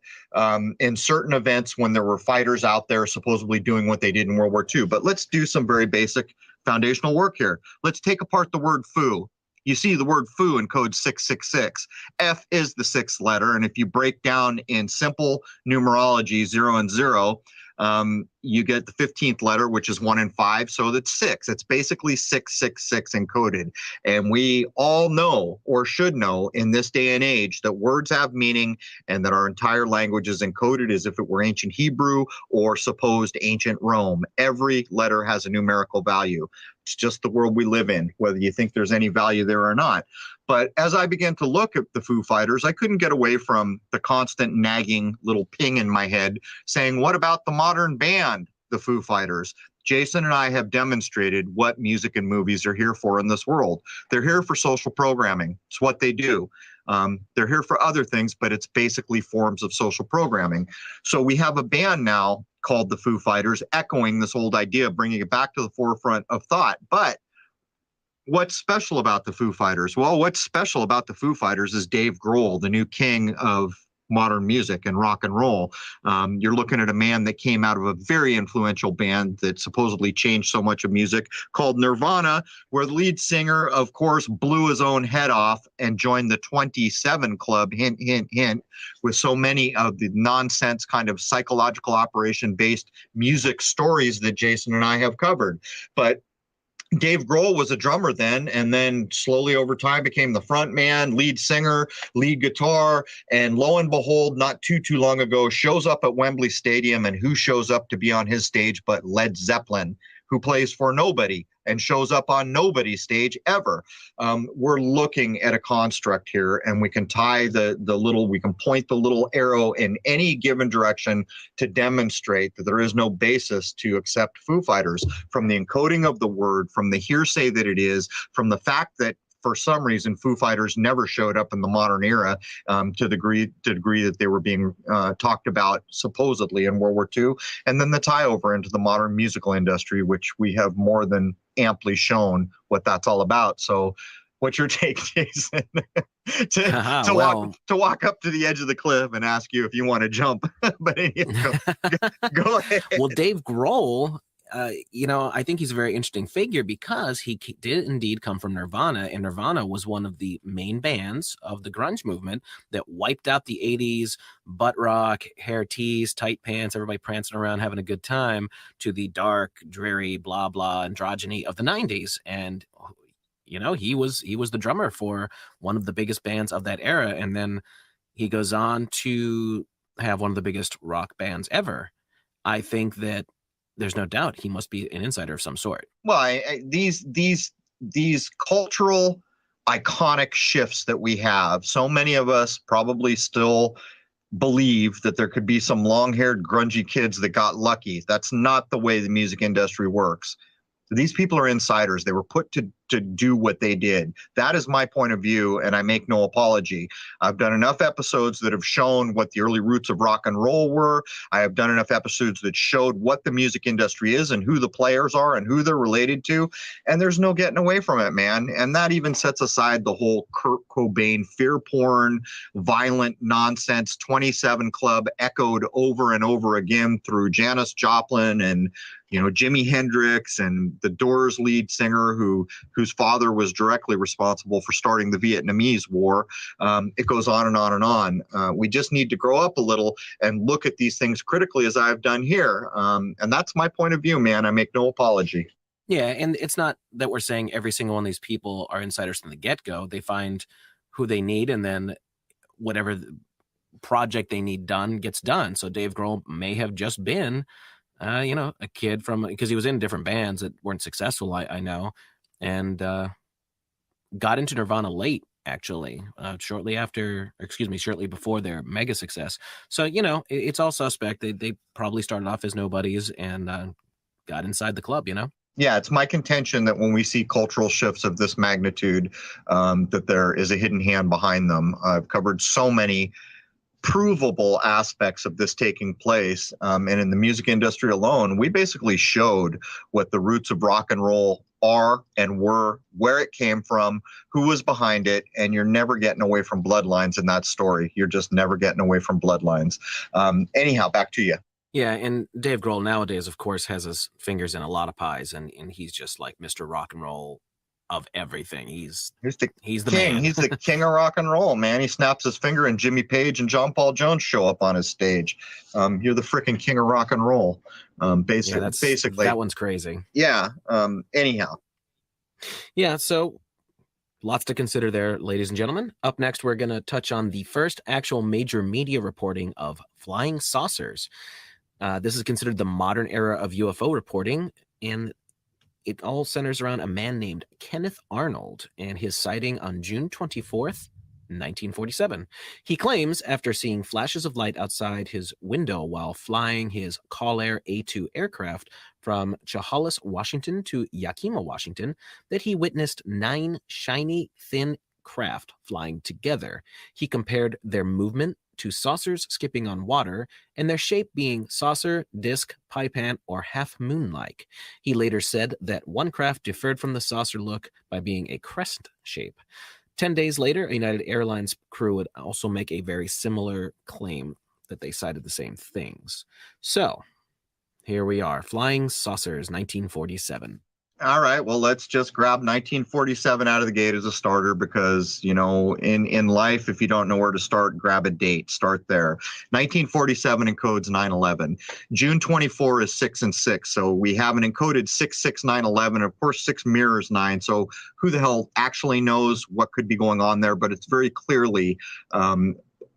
in certain events when there were fighters out there supposedly doing what they did in World War II. But let's do some very basic foundational work here. Let's take apart the word foo. You see the word foo in code 666. F is the sixth letter. And if you break down in simple numerology, 0 and 0, you get the 15th letter, which is 1 and 5. So that's 6. It's basically 666 encoded. And we all know, or should know in this day and age, that words have meaning and that our entire language is encoded as if it were ancient Hebrew or supposed ancient Rome. Every letter has a numerical value. It's just the world we live in, whether you think there's any value there or not. But as I began to look at the Foo Fighters, I couldn't get away from the constant nagging little ping in my head saying, what about the modern band, the Foo Fighters? Jason and I have demonstrated what music and movies are here for in this world. They're here for social programming. It's what they do. They're here for other things, but it's basically forms of social programming. So we have a band now called the Foo Fighters, echoing this old idea, bringing it back to the forefront of thought. But what's special about the Foo Fighters? Well, what's special about the Foo Fighters is Dave Grohl, the new king of modern music and rock and roll. You're looking at a man that came out of a very influential band that supposedly changed so much of music called Nirvana, where the lead singer, of course, blew his own head off and joined the 27 Club, hint, hint, hint, with so many of the nonsense kind of psychological operation-based music stories that Jason and I have covered. But Dave Grohl was a drummer then, and then slowly over time became the front man, lead singer, lead guitar, and lo and behold, not too long ago, shows up at Wembley Stadium, and who shows up to be on his stage but Led Zeppelin, who plays for nobody and shows up on nobody's stage ever. We're looking at a construct here, and we can tie we can point the little arrow in any given direction to demonstrate that there is no basis to accept Foo Fighters from the encoding of the word, from the hearsay that it is, from the fact that for some reason, Foo Fighters never showed up in the modern era to the degree that they were being talked about supposedly in World War II, and then the tie over into the modern musical industry, which we have more than amply shown what that's all about. So, what's your take, Jason? to walk up to the edge of the cliff and ask you if you want to jump, but go ahead. Well, Dave Grohl. I think he's a very interesting figure because he did indeed come from Nirvana, and Nirvana was one of the main bands of the grunge movement that wiped out the 80s butt rock, hair tees, tight pants, everybody prancing around having a good time, to the dark, dreary, blah, blah, androgyny of the 90s. And, he was the drummer for one of the biggest bands of that era. And then he goes on to have one of the biggest rock bands ever. I think that there's no doubt he must be an insider of some sort. Well, these cultural iconic shifts that we have, so many of us probably still believe that there could be some long-haired grungy kids that got lucky. That's not the way the music industry works. These people are insiders. They were put to do what they did. That is my point of view, and I make no apology. I've done enough episodes that have shown what the early roots of rock and roll were. I have done enough episodes that showed what the music industry is and who the players are and who they're related to, and there's no getting away from it, man. And that even sets aside the whole Kurt Cobain fear porn, violent nonsense 27 Club echoed over and over again through Janis Joplin and Jimi Hendrix and the Doors lead singer who whose father was directly responsible for starting the Vietnamese War. It goes on and on and on. We just need to grow up a little and look at these things critically, as I've done here. And that's my point of view, man. I make no apology. Yeah, and it's not that we're saying every single one of these people are insiders from the get-go. They find who they need, and then whatever project they need done gets done. So Dave Grohl may have just been, a kid from, because he was in different bands that weren't successful, I know, and got into Nirvana late, actually, shortly before their mega success. So, it's all suspect. They probably started off as nobodies and got inside the club, Yeah, it's my contention that when we see cultural shifts of this magnitude, that there is a hidden hand behind them. I've covered so many provable aspects of this taking place. And in the music industry alone, we basically showed what the roots of rock and roll are and were, where it came from, who was behind it, and you're never getting away from bloodlines in that story. You're just never getting away from bloodlines. Anyhow, back to you. Yeah, and Dave Grohl nowadays, of course, has his fingers in a lot of pies, and he's just like Mr. Rock and Roll of everything. He's the king. man. He's the king of rock and roll, man. He snaps his finger and Jimmy Page and John Paul Jones show up on his stage. You're the freaking king of rock and roll. Basically, that one's crazy. Yeah. Anyhow. Yeah, so lots to consider there, ladies and gentlemen. Up next, we're going to touch on the first actual major media reporting of flying saucers. This is considered the modern era of UFO reporting, and it all centers around a man named Kenneth Arnold and his sighting on June 24th, 1947. He claims, after seeing flashes of light outside his window while flying his Call-Air A-2 aircraft from Chehalis, Washington to Yakima, Washington, that he witnessed 9 shiny, thin craft flying together. He compared their movement to saucers skipping on water, and their shape being saucer, disc, pie pan, or half moon-like. He later said that one craft differed from the saucer look by being a crescent shape. 10 days later, a United Airlines crew would also make a very similar claim that they cited the same things. So, here we are, flying saucers, 1947. All right, well, let's just grab 1947 out of the gate as a starter because, in life, if you don't know where to start, grab a date. Start there. 1947 encodes 9/11. June 24 is 6 and 6. So we have an encoded 66911. Of course, 6 mirrors 9. So who the hell actually knows what could be going on there? But it's very clearly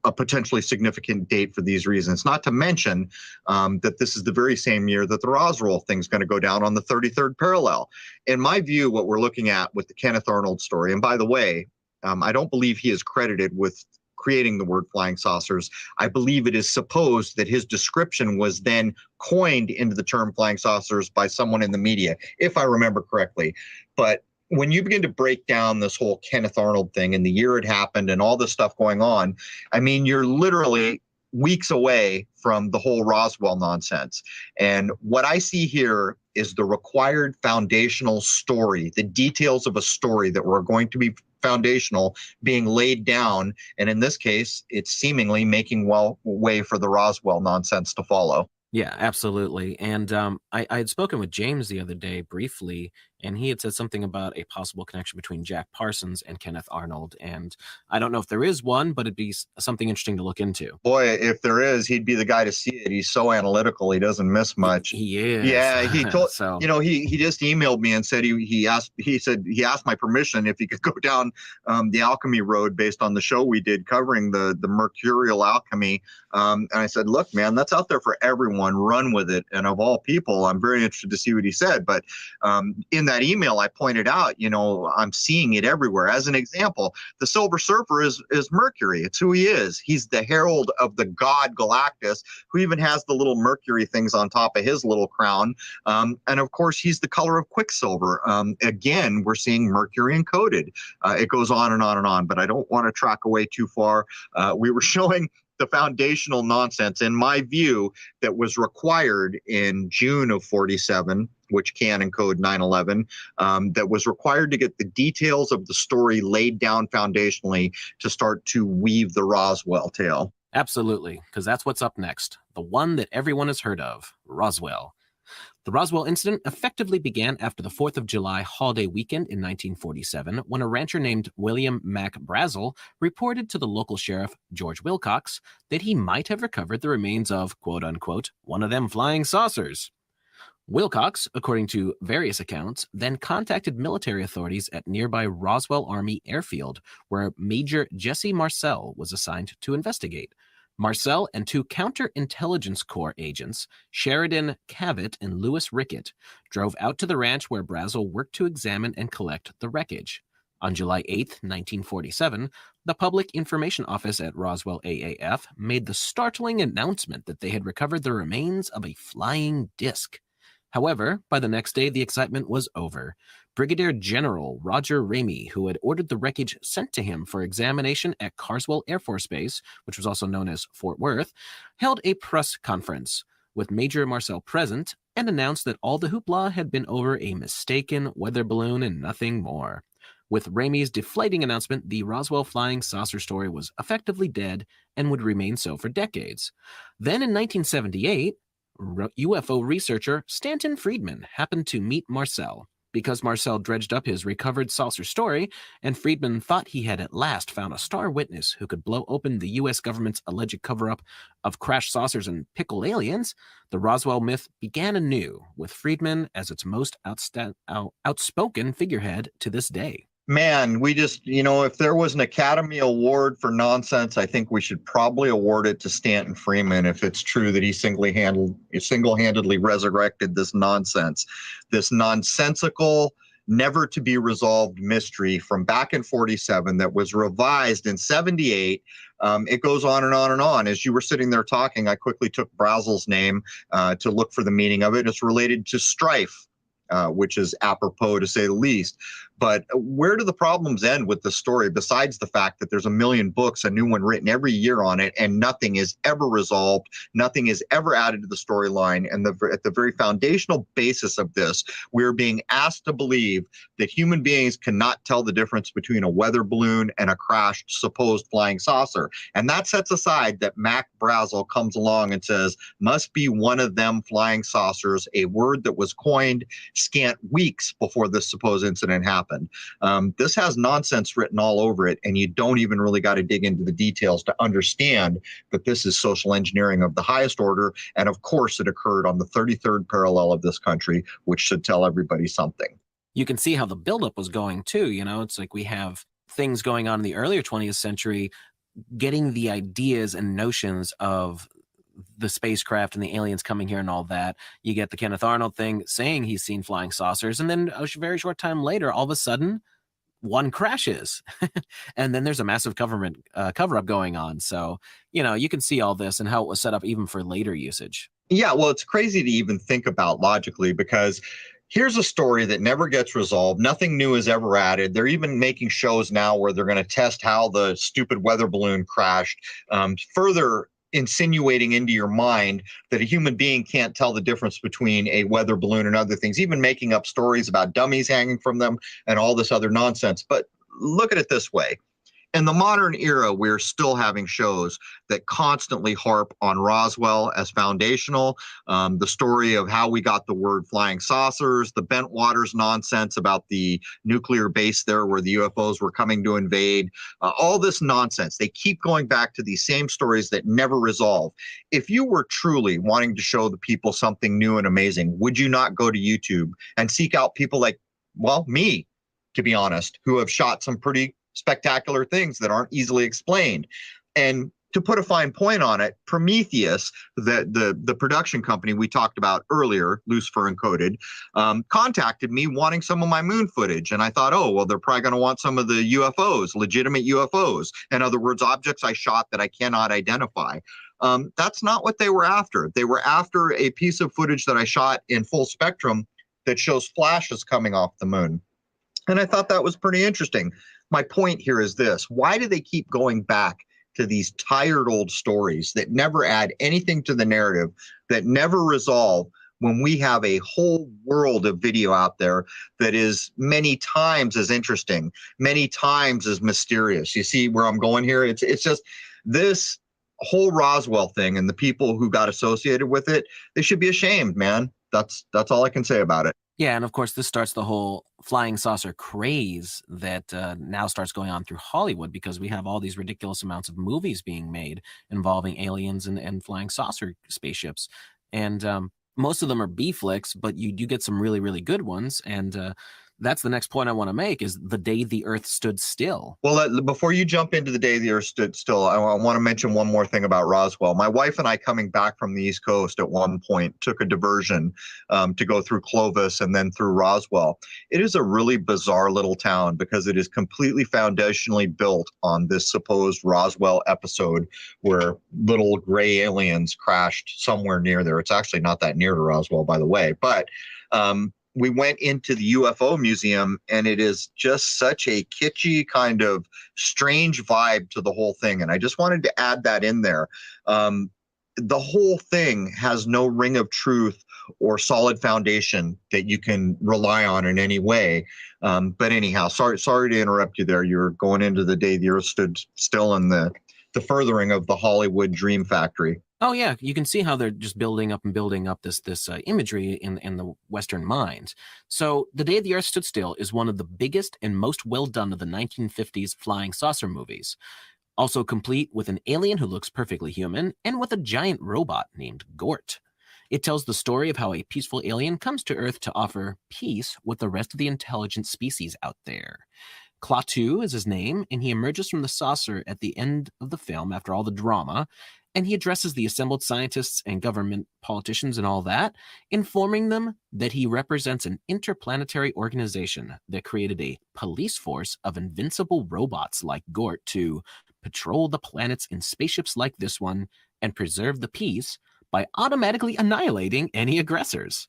a potentially significant date for these reasons, not to mention that this is the very same year that the Roswell thing's going to go down on the 33rd parallel. In my view, what we're looking at with the Kenneth Arnold story, and by the way, I don't believe he is credited with creating the word flying saucers. I believe it is supposed that his description was then coined into the term flying saucers by someone in the media, if I remember correctly. But when you begin to break down this whole Kenneth Arnold thing and the year it happened and all this stuff going on, I mean, you're literally weeks away from the whole Roswell nonsense. And what I see here is the required foundational story, the details of a story that were going to be foundational being laid down. And in this case, it's seemingly making way for the Roswell nonsense to follow. Yeah, absolutely. And I had spoken with James the other day briefly, and he had said something about a possible connection between Jack Parsons and Kenneth Arnold. And I don't know if there is one, but it'd be something interesting to look into. Boy, if there is, he'd be the guy to see it. He's so analytical. He doesn't miss much. He is. Yeah, he told, he just emailed me and said he asked my permission if he could go down the alchemy road based on the show we did covering the mercurial alchemy. And I said, look, man, that's out there for everyone. Run with it. And of all people, I'm very interested to see what he said. But in that email, I pointed out, I'm seeing it everywhere. As an example, the Silver Surfer is Mercury. It's who he is. He's the herald of the god Galactus, who even has the little Mercury things on top of his little crown. And of course, he's the color of Quicksilver. Again, we're seeing Mercury encoded. It goes on and on and on, but I don't want to track away too far. We were showing the foundational nonsense, in my view, that was required in June of 47, which can encode 9/11, that was required to get the details of the story laid down foundationally to start to weave the Roswell tale. Absolutely, because that's what's up next. The one that everyone has heard of, Roswell. The Roswell incident effectively began after the 4th of July holiday weekend in 1947, when a rancher named William Mac Brazel reported to the local sheriff, George Wilcox, that he might have recovered the remains of, quote-unquote, one of them flying saucers. Wilcox, according to various accounts, then contacted military authorities at nearby Roswell Army Airfield, where Major Jesse Marcel was assigned to investigate. Marcel and 2 counterintelligence corps agents, Sheridan Cavett and Lewis Rickett, drove out to the ranch where Brazel worked to examine and collect the wreckage. On July 8, 1947, the Public Information Office at Roswell AAF made the startling announcement that they had recovered the remains of a flying disc. However, by the next day, the excitement was over. Brigadier General Roger Ramey, who had ordered the wreckage sent to him for examination at Carswell Air Force Base, which was also known as Fort Worth, held a press conference with Major Marcel present and announced that all the hoopla had been over a mistaken weather balloon and nothing more. With Ramey's deflating announcement, the Roswell flying saucer story was effectively dead and would remain so for decades. Then in 1978, UFO researcher Stanton Friedman happened to meet Marcel. Because Marcel dredged up his recovered saucer story, and Friedman thought he had at last found a star witness who could blow open the U.S. government's alleged cover-up of crashed saucers and pickled aliens, the Roswell myth began anew, with Friedman as its most outspoken figurehead to this day. Man, we just, if there was an Academy Award for nonsense, I think we should probably award it to Stanton Friedman if it's true that he single-handedly resurrected this nonsense, this nonsensical, never to be resolved mystery from back in 47 that was revised in 78. It goes on and on and on. As you were sitting there talking, I quickly took Brazel's name to look for the meaning of it. It's related to strife. Which is apropos to say the least. But where do the problems end with the story, besides the fact that there's a million books, a new one written every year on it, and nothing is ever resolved, nothing is ever added to the storyline, and at the very foundational basis of this, we're being asked to believe that human beings cannot tell the difference between a weather balloon and a crashed supposed flying saucer. And that sets aside that Mac Brazel comes along and says, must be one of them flying saucers, a word that was coined scant weeks before this supposed incident happened. This has nonsense written all over it, and you don't even really got to dig into the details to understand that this is social engineering of the highest order. And of course, it occurred on the 33rd parallel of this country, which should tell everybody something. You can see how the buildup was going too. It's like we have things going on in the earlier 20th century, getting the ideas and notions of the spacecraft and the aliens coming here and all that. You get the Kenneth Arnold thing saying he's seen flying saucers, and then a very short time later, all of a sudden, one crashes. And then there's a massive government cover-up going on. So, you can see all this and how it was set up even for later usage. Yeah, well, it's crazy to even think about logically, because here's a story that never gets resolved. Nothing new is ever added. They're even making shows now where they're going to test how the stupid weather balloon crashed, further insinuating into your mind that a human being can't tell the difference between a weather balloon and other things, even making up stories about dummies hanging from them and all this other nonsense. But look at it this way. In the modern era, we're still having shows that constantly harp on Roswell as foundational. The story of how we got the word flying saucers, the Bentwaters nonsense about the nuclear base there where the UFOs were coming to invade, all this nonsense. They keep going back to these same stories that never resolve. If you were truly wanting to show the people something new and amazing, would you not go to YouTube and seek out people like, well, me, to be honest, who have shot some pretty spectacular things that aren't easily explained? And to put a fine point on it, Prometheus, the production company we talked about earlier, Lucifer Encoded, contacted me wanting some of my moon footage. And I thought, oh, well, they're probably going to want some of the UFOs, legitimate UFOs. In other words, objects I shot that I cannot identify. That's not what they were after. They were after a piece of footage that I shot in full spectrum that shows flashes coming off the moon. And I thought that was pretty interesting. My point here is this: why do they keep going back to these tired old stories that never add anything to the narrative, that never resolve, when we have a whole world of video out there that is many times as interesting, many times as mysterious? You see where I'm going here? It's just this whole Roswell thing and the people who got associated with it, they should be ashamed, man. That's all I can say about it. Yeah, and of course, this starts the whole flying saucer craze that now starts going on through Hollywood, because we have all these ridiculous amounts of movies being made involving aliens and flying saucer spaceships. And most of them are B flicks, but you do get some really, really good ones. And that's the next point I want to make, is The Day the Earth Stood Still. Well, before you jump into The Day the Earth Stood Still, I want to mention one more thing about Roswell. My wife and I, coming back from the East Coast at one point, took a diversion to go through Clovis and then through Roswell. It is a really bizarre little town because it is completely foundationally built on this supposed Roswell episode where little gray aliens crashed somewhere near there. It's actually not that near to Roswell, by the way, but we went into the UFO museum, and it is just such a kitschy kind of strange vibe to the whole thing. And I just wanted to add that in there. The whole thing has no ring of truth or solid foundation that you can rely on in any way. But anyhow, sorry to interrupt you there. You're going into The Day the Earth Stood Still and the furthering of the Hollywood dream factory. Oh yeah, you can see how they're just building up this imagery in the Western mind. So, The Day the Earth Stood Still is one of the biggest and most well done of the 1950s flying saucer movies. Also complete with an alien who looks perfectly human and with a giant robot named Gort. It tells the story of how a peaceful alien comes to Earth to offer peace with the rest of the intelligent species out there. Klaatu is his name, and he emerges from the saucer at the end of the film after all the drama, and he addresses the assembled scientists and government politicians and all that, informing them that he represents an interplanetary organization that created a police force of invincible robots like Gort to patrol the planets in spaceships like this one and preserve the peace by automatically annihilating any aggressors.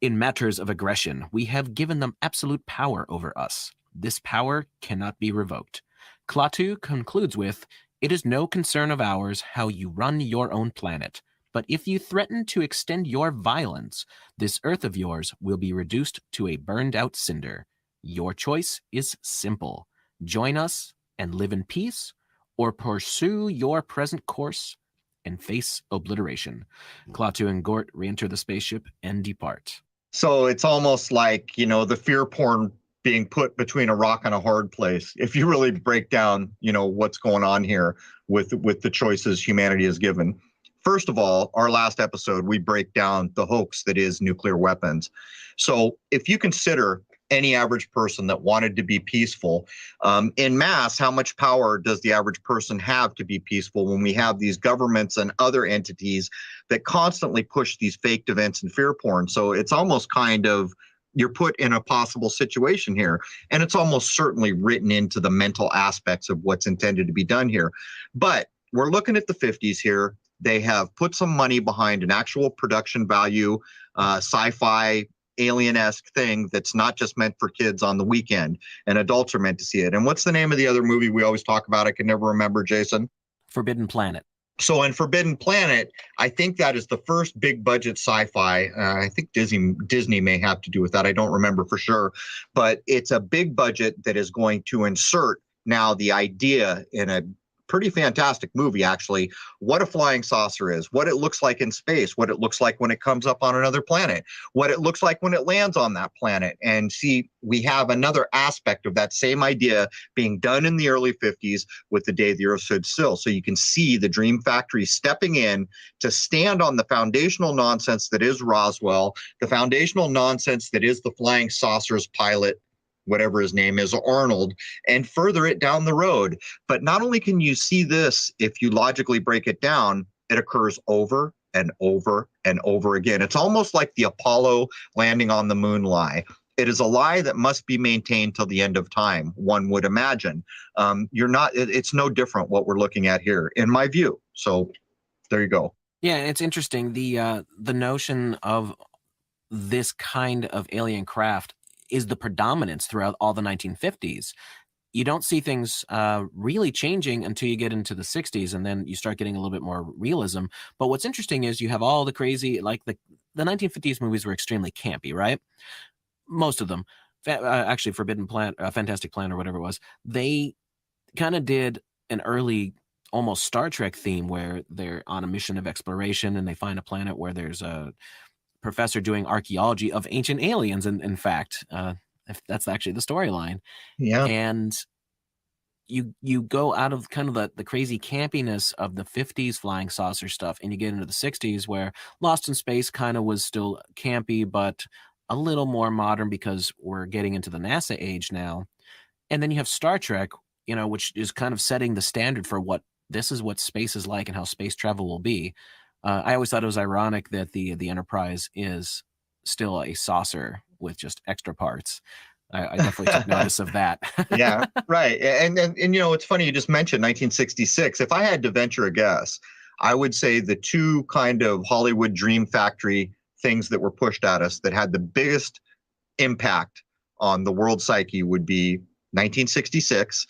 In matters of aggression, we have given them absolute power over us. This power cannot be revoked. Klaatu concludes with, "It is no concern of ours how you run your own planet, but if you threaten to extend your violence, this Earth of yours will be reduced to a burned-out cinder. Your choice is simple. Join us and live in peace, or pursue your present course and face obliteration." Klaatu and Gort re-enter the spaceship and depart. So it's almost like, the fear porn being put between a rock and a hard place. If you really break down, what's going on here with the choices humanity has given. First of all, our last episode, we break down the hoax that is nuclear weapons. So if you consider any average person that wanted to be peaceful, in mass, how much power does the average person have to be peaceful when we have these governments and other entities that constantly push these faked events and fear porn? So it's almost kind of, you're put in a possible situation here. And it's almost certainly written into the mental aspects of what's intended to be done here. But we're looking at the 50s here. They have put some money behind an actual production value, sci-fi, alien-esque thing that's not just meant for kids on the weekend, and adults are meant to see it. And what's the name of the other movie we always talk about? I can never remember, Jason. Forbidden Planet. So in Forbidden Planet, I think that is the first big budget sci-fi. I think Disney may have to do with that. I don't remember for sure, but it's a big budget that is going to insert now the idea in a pretty fantastic movie, actually, what a flying saucer is, what it looks like in space, what it looks like when it comes up on another planet, what it looks like when it lands on that planet. And see, we have another aspect of that same idea being done in the early 50s with The Day the Earth Stood Still. So you can see the Dream Factory stepping in to stand on the foundational nonsense that is Roswell, the foundational nonsense that is the flying saucers pilot, whatever his name is, Arnold, and further it down the road. But not only can you see this, if you logically break it down, it occurs over and over and over again. It's almost like the Apollo landing on the moon lie. It is a lie that must be maintained till the end of time, one would imagine. It's no different what we're looking at here, in my view. So there you go. Yeah, it's interesting. The notion of this kind of alien craft is the predominance throughout all the 1950s. You don't see things really changing until you get into the 60s, and then you start getting a little bit more realism. But what's interesting is you have all the crazy, like the 1950s movies were extremely campy, right? Most of them. Actually, Forbidden Planet, Fantastic Planet, or whatever it was, they kind of did an early almost Star Trek theme where they're on a mission of exploration and they find a planet where there's professor doing archaeology of ancient aliens, in fact, if that's actually the storyline. Yeah. And you go out of kind of the crazy campiness of the 50s flying saucer stuff, and you get into the 60s where Lost in Space kind of was still campy, but a little more modern because we're getting into the NASA age now. And then you have Star Trek, which is kind of setting the standard for this is what space is like and how space travel will be. I always thought it was ironic that the Enterprise is still a saucer with just extra parts. I definitely took notice of that. Yeah, right. And it's funny you just mentioned 1966. If I had to venture a guess, I would say the two kind of Hollywood dream factory things that were pushed at us that had the biggest impact on the world psyche would be 1966,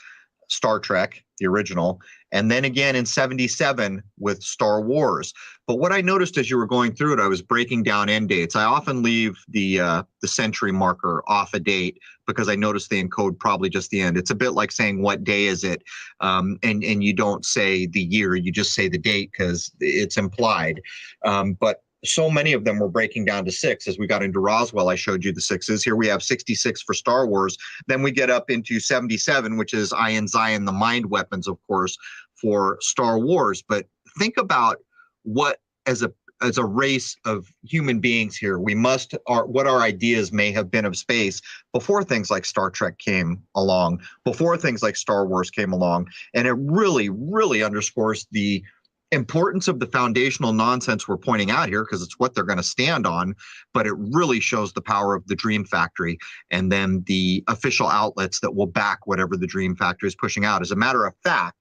Star Trek, the original, and then again in 77 with Star Wars. But what I noticed as you were going through it, I was breaking down end dates. I often leave the century marker off a date because I notice they encode probably just the end. It's a bit like saying, what day is it? And you don't say the year, you just say the date because it's implied. But so many of them were breaking down to 6. As we got into Roswell, I showed you the 6s. Here we have 66 for Star Wars. Then we get up into 77, which is Ion Zion, the mind weapons, of course, for Star Wars. But think about what, as a race of human beings here, what our ideas may have been of space before things like Star Trek came along, before things like Star Wars came along. And it really, really underscores the importance of the foundational nonsense we're pointing out here, because it's what they're going to stand on, but it really shows the power of the Dream Factory and then the official outlets that will back whatever the Dream Factory is pushing out. As a matter of fact,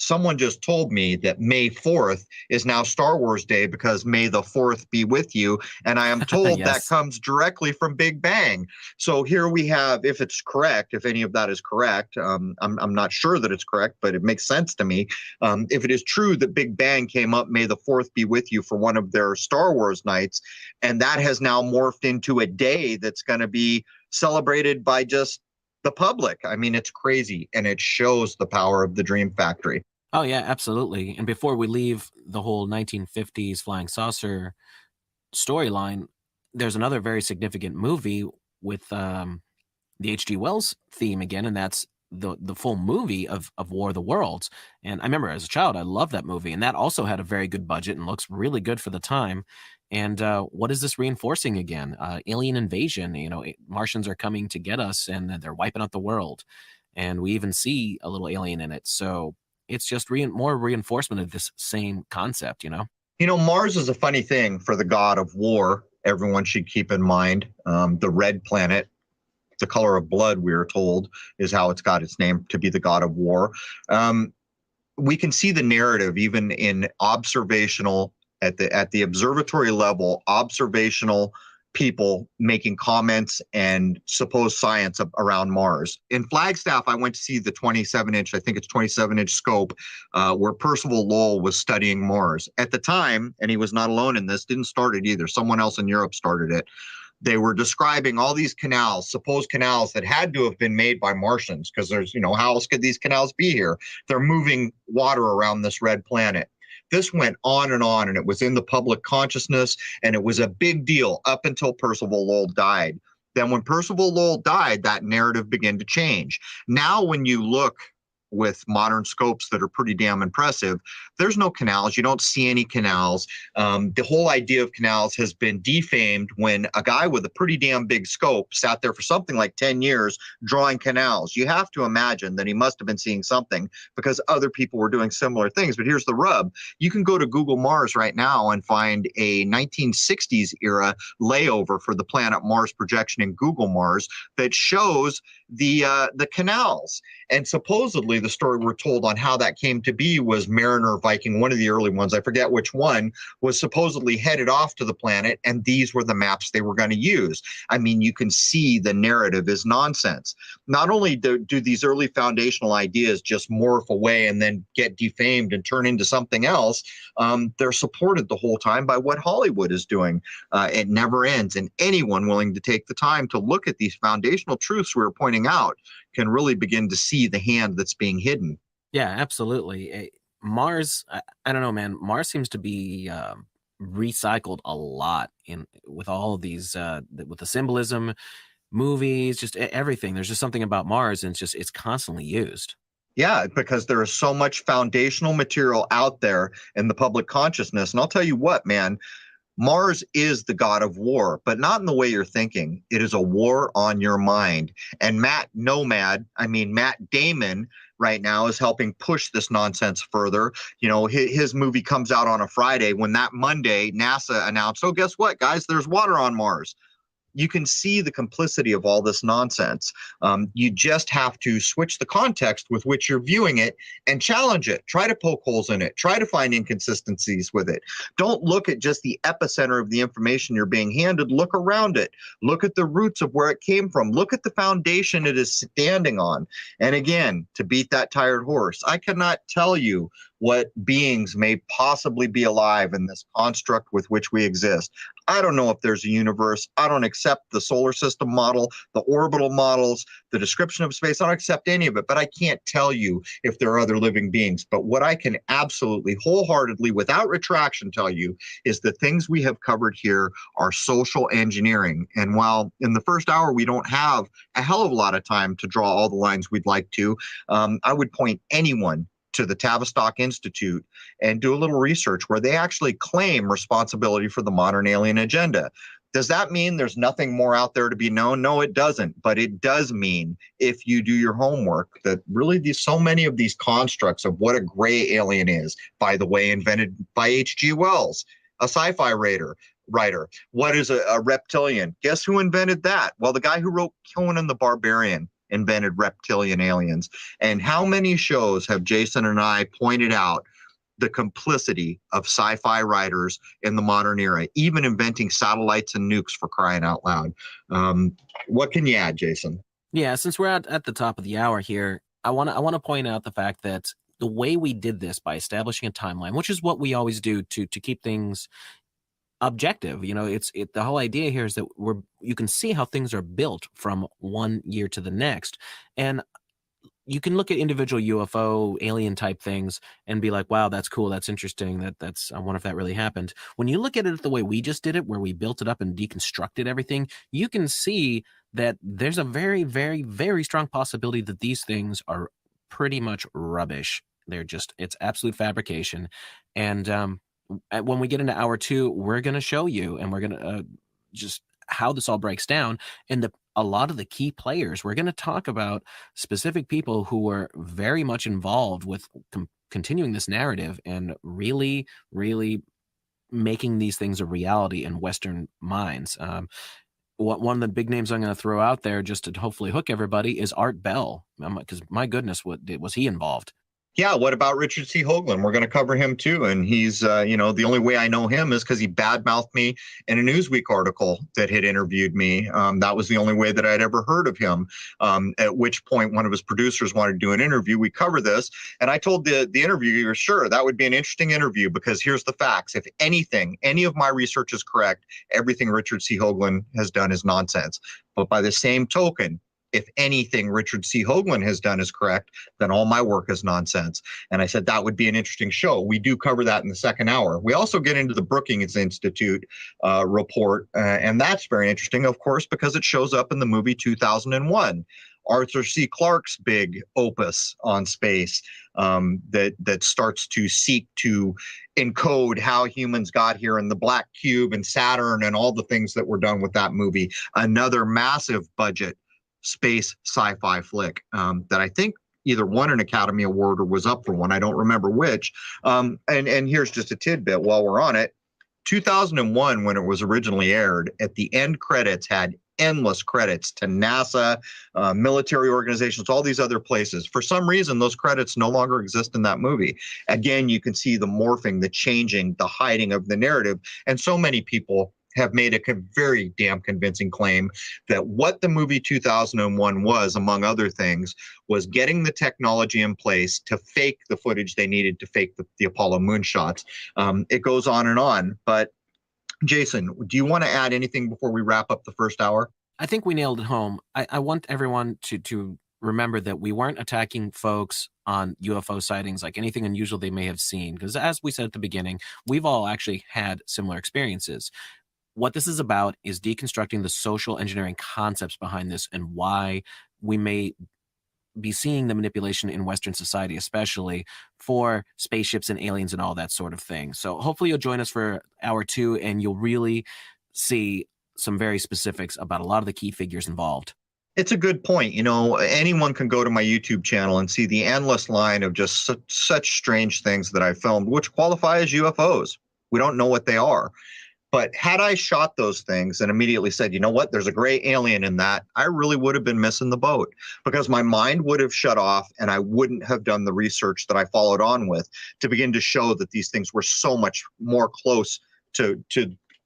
someone just told me that May 4th is now Star Wars Day because May the 4th be with you. And I am told Yes. that comes directly from Big Bang. So here we have, if it's correct, if any of that is correct, I'm not sure that it's correct, but it makes sense to me. If it is true that Big Bang came up, May the 4th be with you, for one of their Star Wars nights, and that has now morphed into a day that's going to be celebrated by just the public. I mean, it's crazy, and it shows the power of the Dream Factory. Oh yeah, absolutely. And before we leave the whole 1950s flying saucer storyline, there's another very significant movie with the H.G. Wells theme again, and that's the full movie of War of the Worlds. And I remember as a child, I loved that movie, and that also had a very good budget and looks really good for the time. And what is this reinforcing again? Alien invasion. Martians are coming to get us, and they're wiping out the world. And we even see a little alien in it. So it's just more reinforcement of this same concept. Mars is a funny thing for the god of war. Everyone should keep in mind the red planet. The color of blood, we are told, is how it's got its name, to be the god of war. We can see the narrative even in observational, at the observatory level, observational people making comments and supposed science around Mars. In Flagstaff, I went to see the 27-inch, I think it's 27-inch scope, where Percival Lowell was studying Mars. At the time, and he was not alone in this, didn't start it either. Someone else in Europe started it. They were describing all these canals, supposed canals that had to have been made by Martians, because there's, how else could these canals be here? They're moving water around this red planet. This went on, and it was in the public consciousness, and it was a big deal up until Percival Lowell died. Then when Percival Lowell died, that narrative began to change. Now, when you look with modern scopes that are pretty damn impressive, there's no canals. You don't see any canals. The whole idea of canals has been defamed when a guy with a pretty damn big scope sat there for something like 10 years drawing canals. You have to imagine that he must have been seeing something, because other people were doing similar things. But here's the rub. You can go to Google Mars right now and find a 1960s era layover for the planet Mars projection in Google Mars that shows the canals. And supposedly the story we're told on how that came to be was Mariner Viking, one of the early ones, I forget which one, was supposedly headed off to the planet, and these were the maps they were going to use. I mean, you can see the narrative is nonsense. Not only do these early foundational ideas just morph away and then get defamed and turn into something else, they're supported the whole time by what Hollywood is doing. It never ends, and anyone willing to take the time to look at these foundational truths we were pointing out can really begin to see the hand that's being hidden. Yeah, absolutely. Mars, I don't know, man. Mars seems to be recycled a lot in with all of these with the symbolism, movies, just everything. There's just something about Mars, and it's constantly used. Yeah, because there is so much foundational material out there in the public consciousness. And I'll tell you what, man, Mars is the god of war, but not in the way you're thinking. It is a war on your mind. And Matt Damon right now is helping push this nonsense further. You know, his movie comes out on a Friday when that Monday NASA announced, oh, guess what, guys, there's water on Mars. You can see the complicity of all this nonsense. You just have to switch the context with which you're viewing it and challenge it. Try to poke holes in it. Try to find inconsistencies with it. Don't look at just the epicenter of the information you're being handed. Look around it. Look at the roots of where it came from. Look at the foundation it is standing on. And again, to beat that tired horse, I cannot tell you what beings may possibly be alive in this construct with which we exist. I don't know if there's a universe. I don't accept the solar system model, the orbital models, the description of space. I don't accept any of it, but I can't tell you if there are other living beings. But what I can absolutely wholeheartedly, without retraction, tell you is the things we have covered here are social engineering. And while in the first hour we don't have a hell of a lot of time to draw all the lines we'd like to, I would point anyone to the Tavistock Institute and do a little research where they actually claim responsibility for the modern alien agenda. Does that mean there's nothing more out there to be known? No, it doesn't. But it does mean, if you do your homework, that really so many of these constructs of what a gray alien is, by the way, invented by H.G. Wells, a sci-fi writer. What is a reptilian? Guess who invented that? Well, the guy who wrote Conan the Barbarian invented reptilian aliens. And how many shows have Jason and I pointed out the complicity of sci-fi writers in the modern era, even inventing satellites and nukes, for crying out loud? What can you add, Jason? Yeah, since we're at the top of the hour here, I want to point out the fact that the way we did this by establishing a timeline, which is what we always do to keep things objective. You know, the whole idea here is that you can see how things are built from one year to the next. And you can look at individual UFO alien type things and be like, wow, that's cool. That's interesting. I wonder if that really happened. When you look at it the way we just did it, where we built it up and deconstructed everything, you can see that there's a very, very, very strong possibility that these things are pretty much rubbish. It's absolute fabrication. And, when we get into hour 2, we're going to show you, and we're going to just how this all breaks down. And a lot of the key players, we're going to talk about specific people who were very much involved with continuing this narrative and really, really making these things a reality in Western minds. One of the big names I'm going to throw out there, just to hopefully hook everybody, is Art Bell, because my goodness, what was he involved? Yeah, what about Richard C. Hoagland? We're going to cover him too. And he's, the only way I know him is because he badmouthed me in a Newsweek article that had interviewed me. That was the only way that I'd ever heard of him. At which point, one of his producers wanted to do an interview. We cover this. And I told the interviewer, sure, that would be an interesting interview, because here's the facts. If anything, any of my research is correct, everything Richard C. Hoagland has done is nonsense. But by the same token, if anything Richard C. Hoagland has done is correct, then all my work is nonsense. And I said that would be an interesting show. We do cover that in the second hour. We also get into the Brookings Institute report, and that's very interesting, of course, because it shows up in the movie 2001. Arthur C. Clarke's big opus on space that starts to seek to encode how humans got here, and the black cube and Saturn and all the things that were done with that movie. Another massive budget space sci-fi flick that I think either won an Academy Award or was up for one. I don't remember which. And here's just a tidbit while we're on it. 2001, when it was originally aired, at the end credits had endless credits to NASA, military organizations, all these other places. For some reason, those credits no longer exist in that movie. Again, you can see the morphing, the changing, the hiding of the narrative. And so many people have made a very damn convincing claim that what the movie 2001 was, among other things, was getting the technology in place to fake the footage they needed to fake the Apollo moonshots. It goes on. But Jason, do you want to add anything before we wrap up the first hour? I think we nailed it home. I want everyone to remember that we weren't attacking folks on UFO sightings, like anything unusual they may have seen. Because as we said at the beginning, we've all actually had similar experiences. What this is about is deconstructing the social engineering concepts behind this and why we may be seeing the manipulation in Western society, especially for spaceships and aliens and all that sort of thing. So hopefully you'll join us for hour 2 and you'll really see some very specifics about a lot of the key figures involved. It's a good point. Anyone can go to my YouTube channel and see the endless line of just such strange things that I filmed, which qualify as UFOs. We don't know what they are. But had I shot those things and immediately said, you know what, there's a gray alien in that, I really would have been missing the boat, because my mind would have shut off and I wouldn't have done the research that I followed on with to begin to show that these things were so much more close to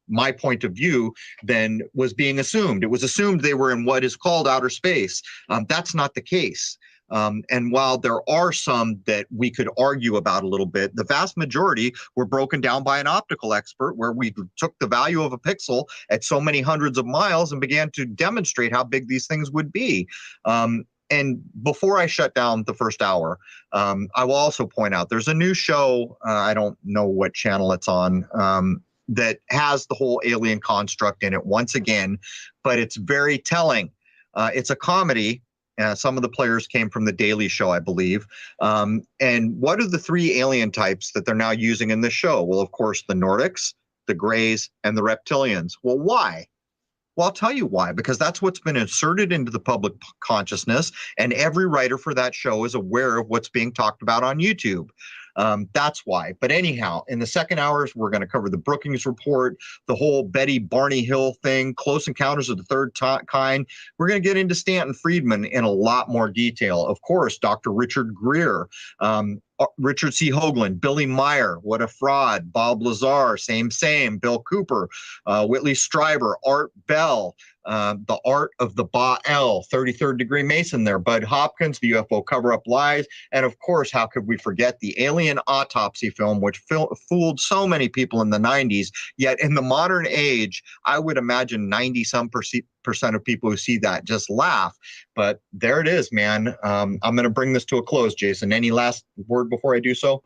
my point of view than was being assumed. It was assumed they were in what is called outer space. That's not the case. And while there are some that we could argue about a little bit, the vast majority were broken down by an optical expert, where we took the value of a pixel at so many hundreds of miles and began to demonstrate how big these things would be. And before I shut down the first hour, I will also point out there's a new show, I don't know what channel it's on, that has the whole alien construct in it once again, but it's very telling. It's a comedy. Some of the players came from The Daily Show, I believe. And what are the 3 alien types that they're now using in this show? Well, of course, the Nordics, the Greys, and the Reptilians. Well, why? Well, I'll tell you why, because that's what's been inserted into the public consciousness, and every writer for that show is aware of what's being talked about on YouTube. That's why. But anyhow, in the second hours, we're going to cover the Brookings Report, the whole Betty Barney Hill thing, Close Encounters of the Third Kind. We're going to get into Stanton Friedman in a lot more detail. Of course, Dr. Richard Greer, Richard C. Hoagland, Billy Meyer, What a Fraud, Bob Lazar, same, Bill Cooper, Whitley Strieber, Art Bell, The Art of the Baal, 33rd Degree Mason there, Bud Hopkins, the UFO Cover-Up Lies, and of course, how could we forget the Alien Autopsy film, which fooled so many people in the 90s, yet in the modern age, I would imagine 90-some% of people who see that just laugh. But there it is, man. I'm going to bring this to a close, Jason. Any last word before I do so?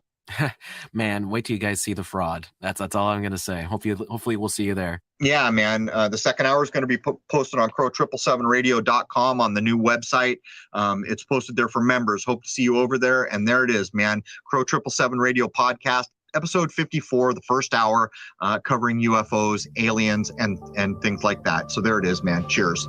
Man, wait till you guys see The Fraud. That's all I'm going to say. Hopefully we'll see you there. Yeah, man. The second hour is going to be posted on crow777radio.com on the new website. It's posted there for members. Hope to see you over there. And there it is, man. Crow 777 Radio Podcast, episode 54, the first hour, covering UFOs, aliens, and things like that. So there it is, man. Cheers.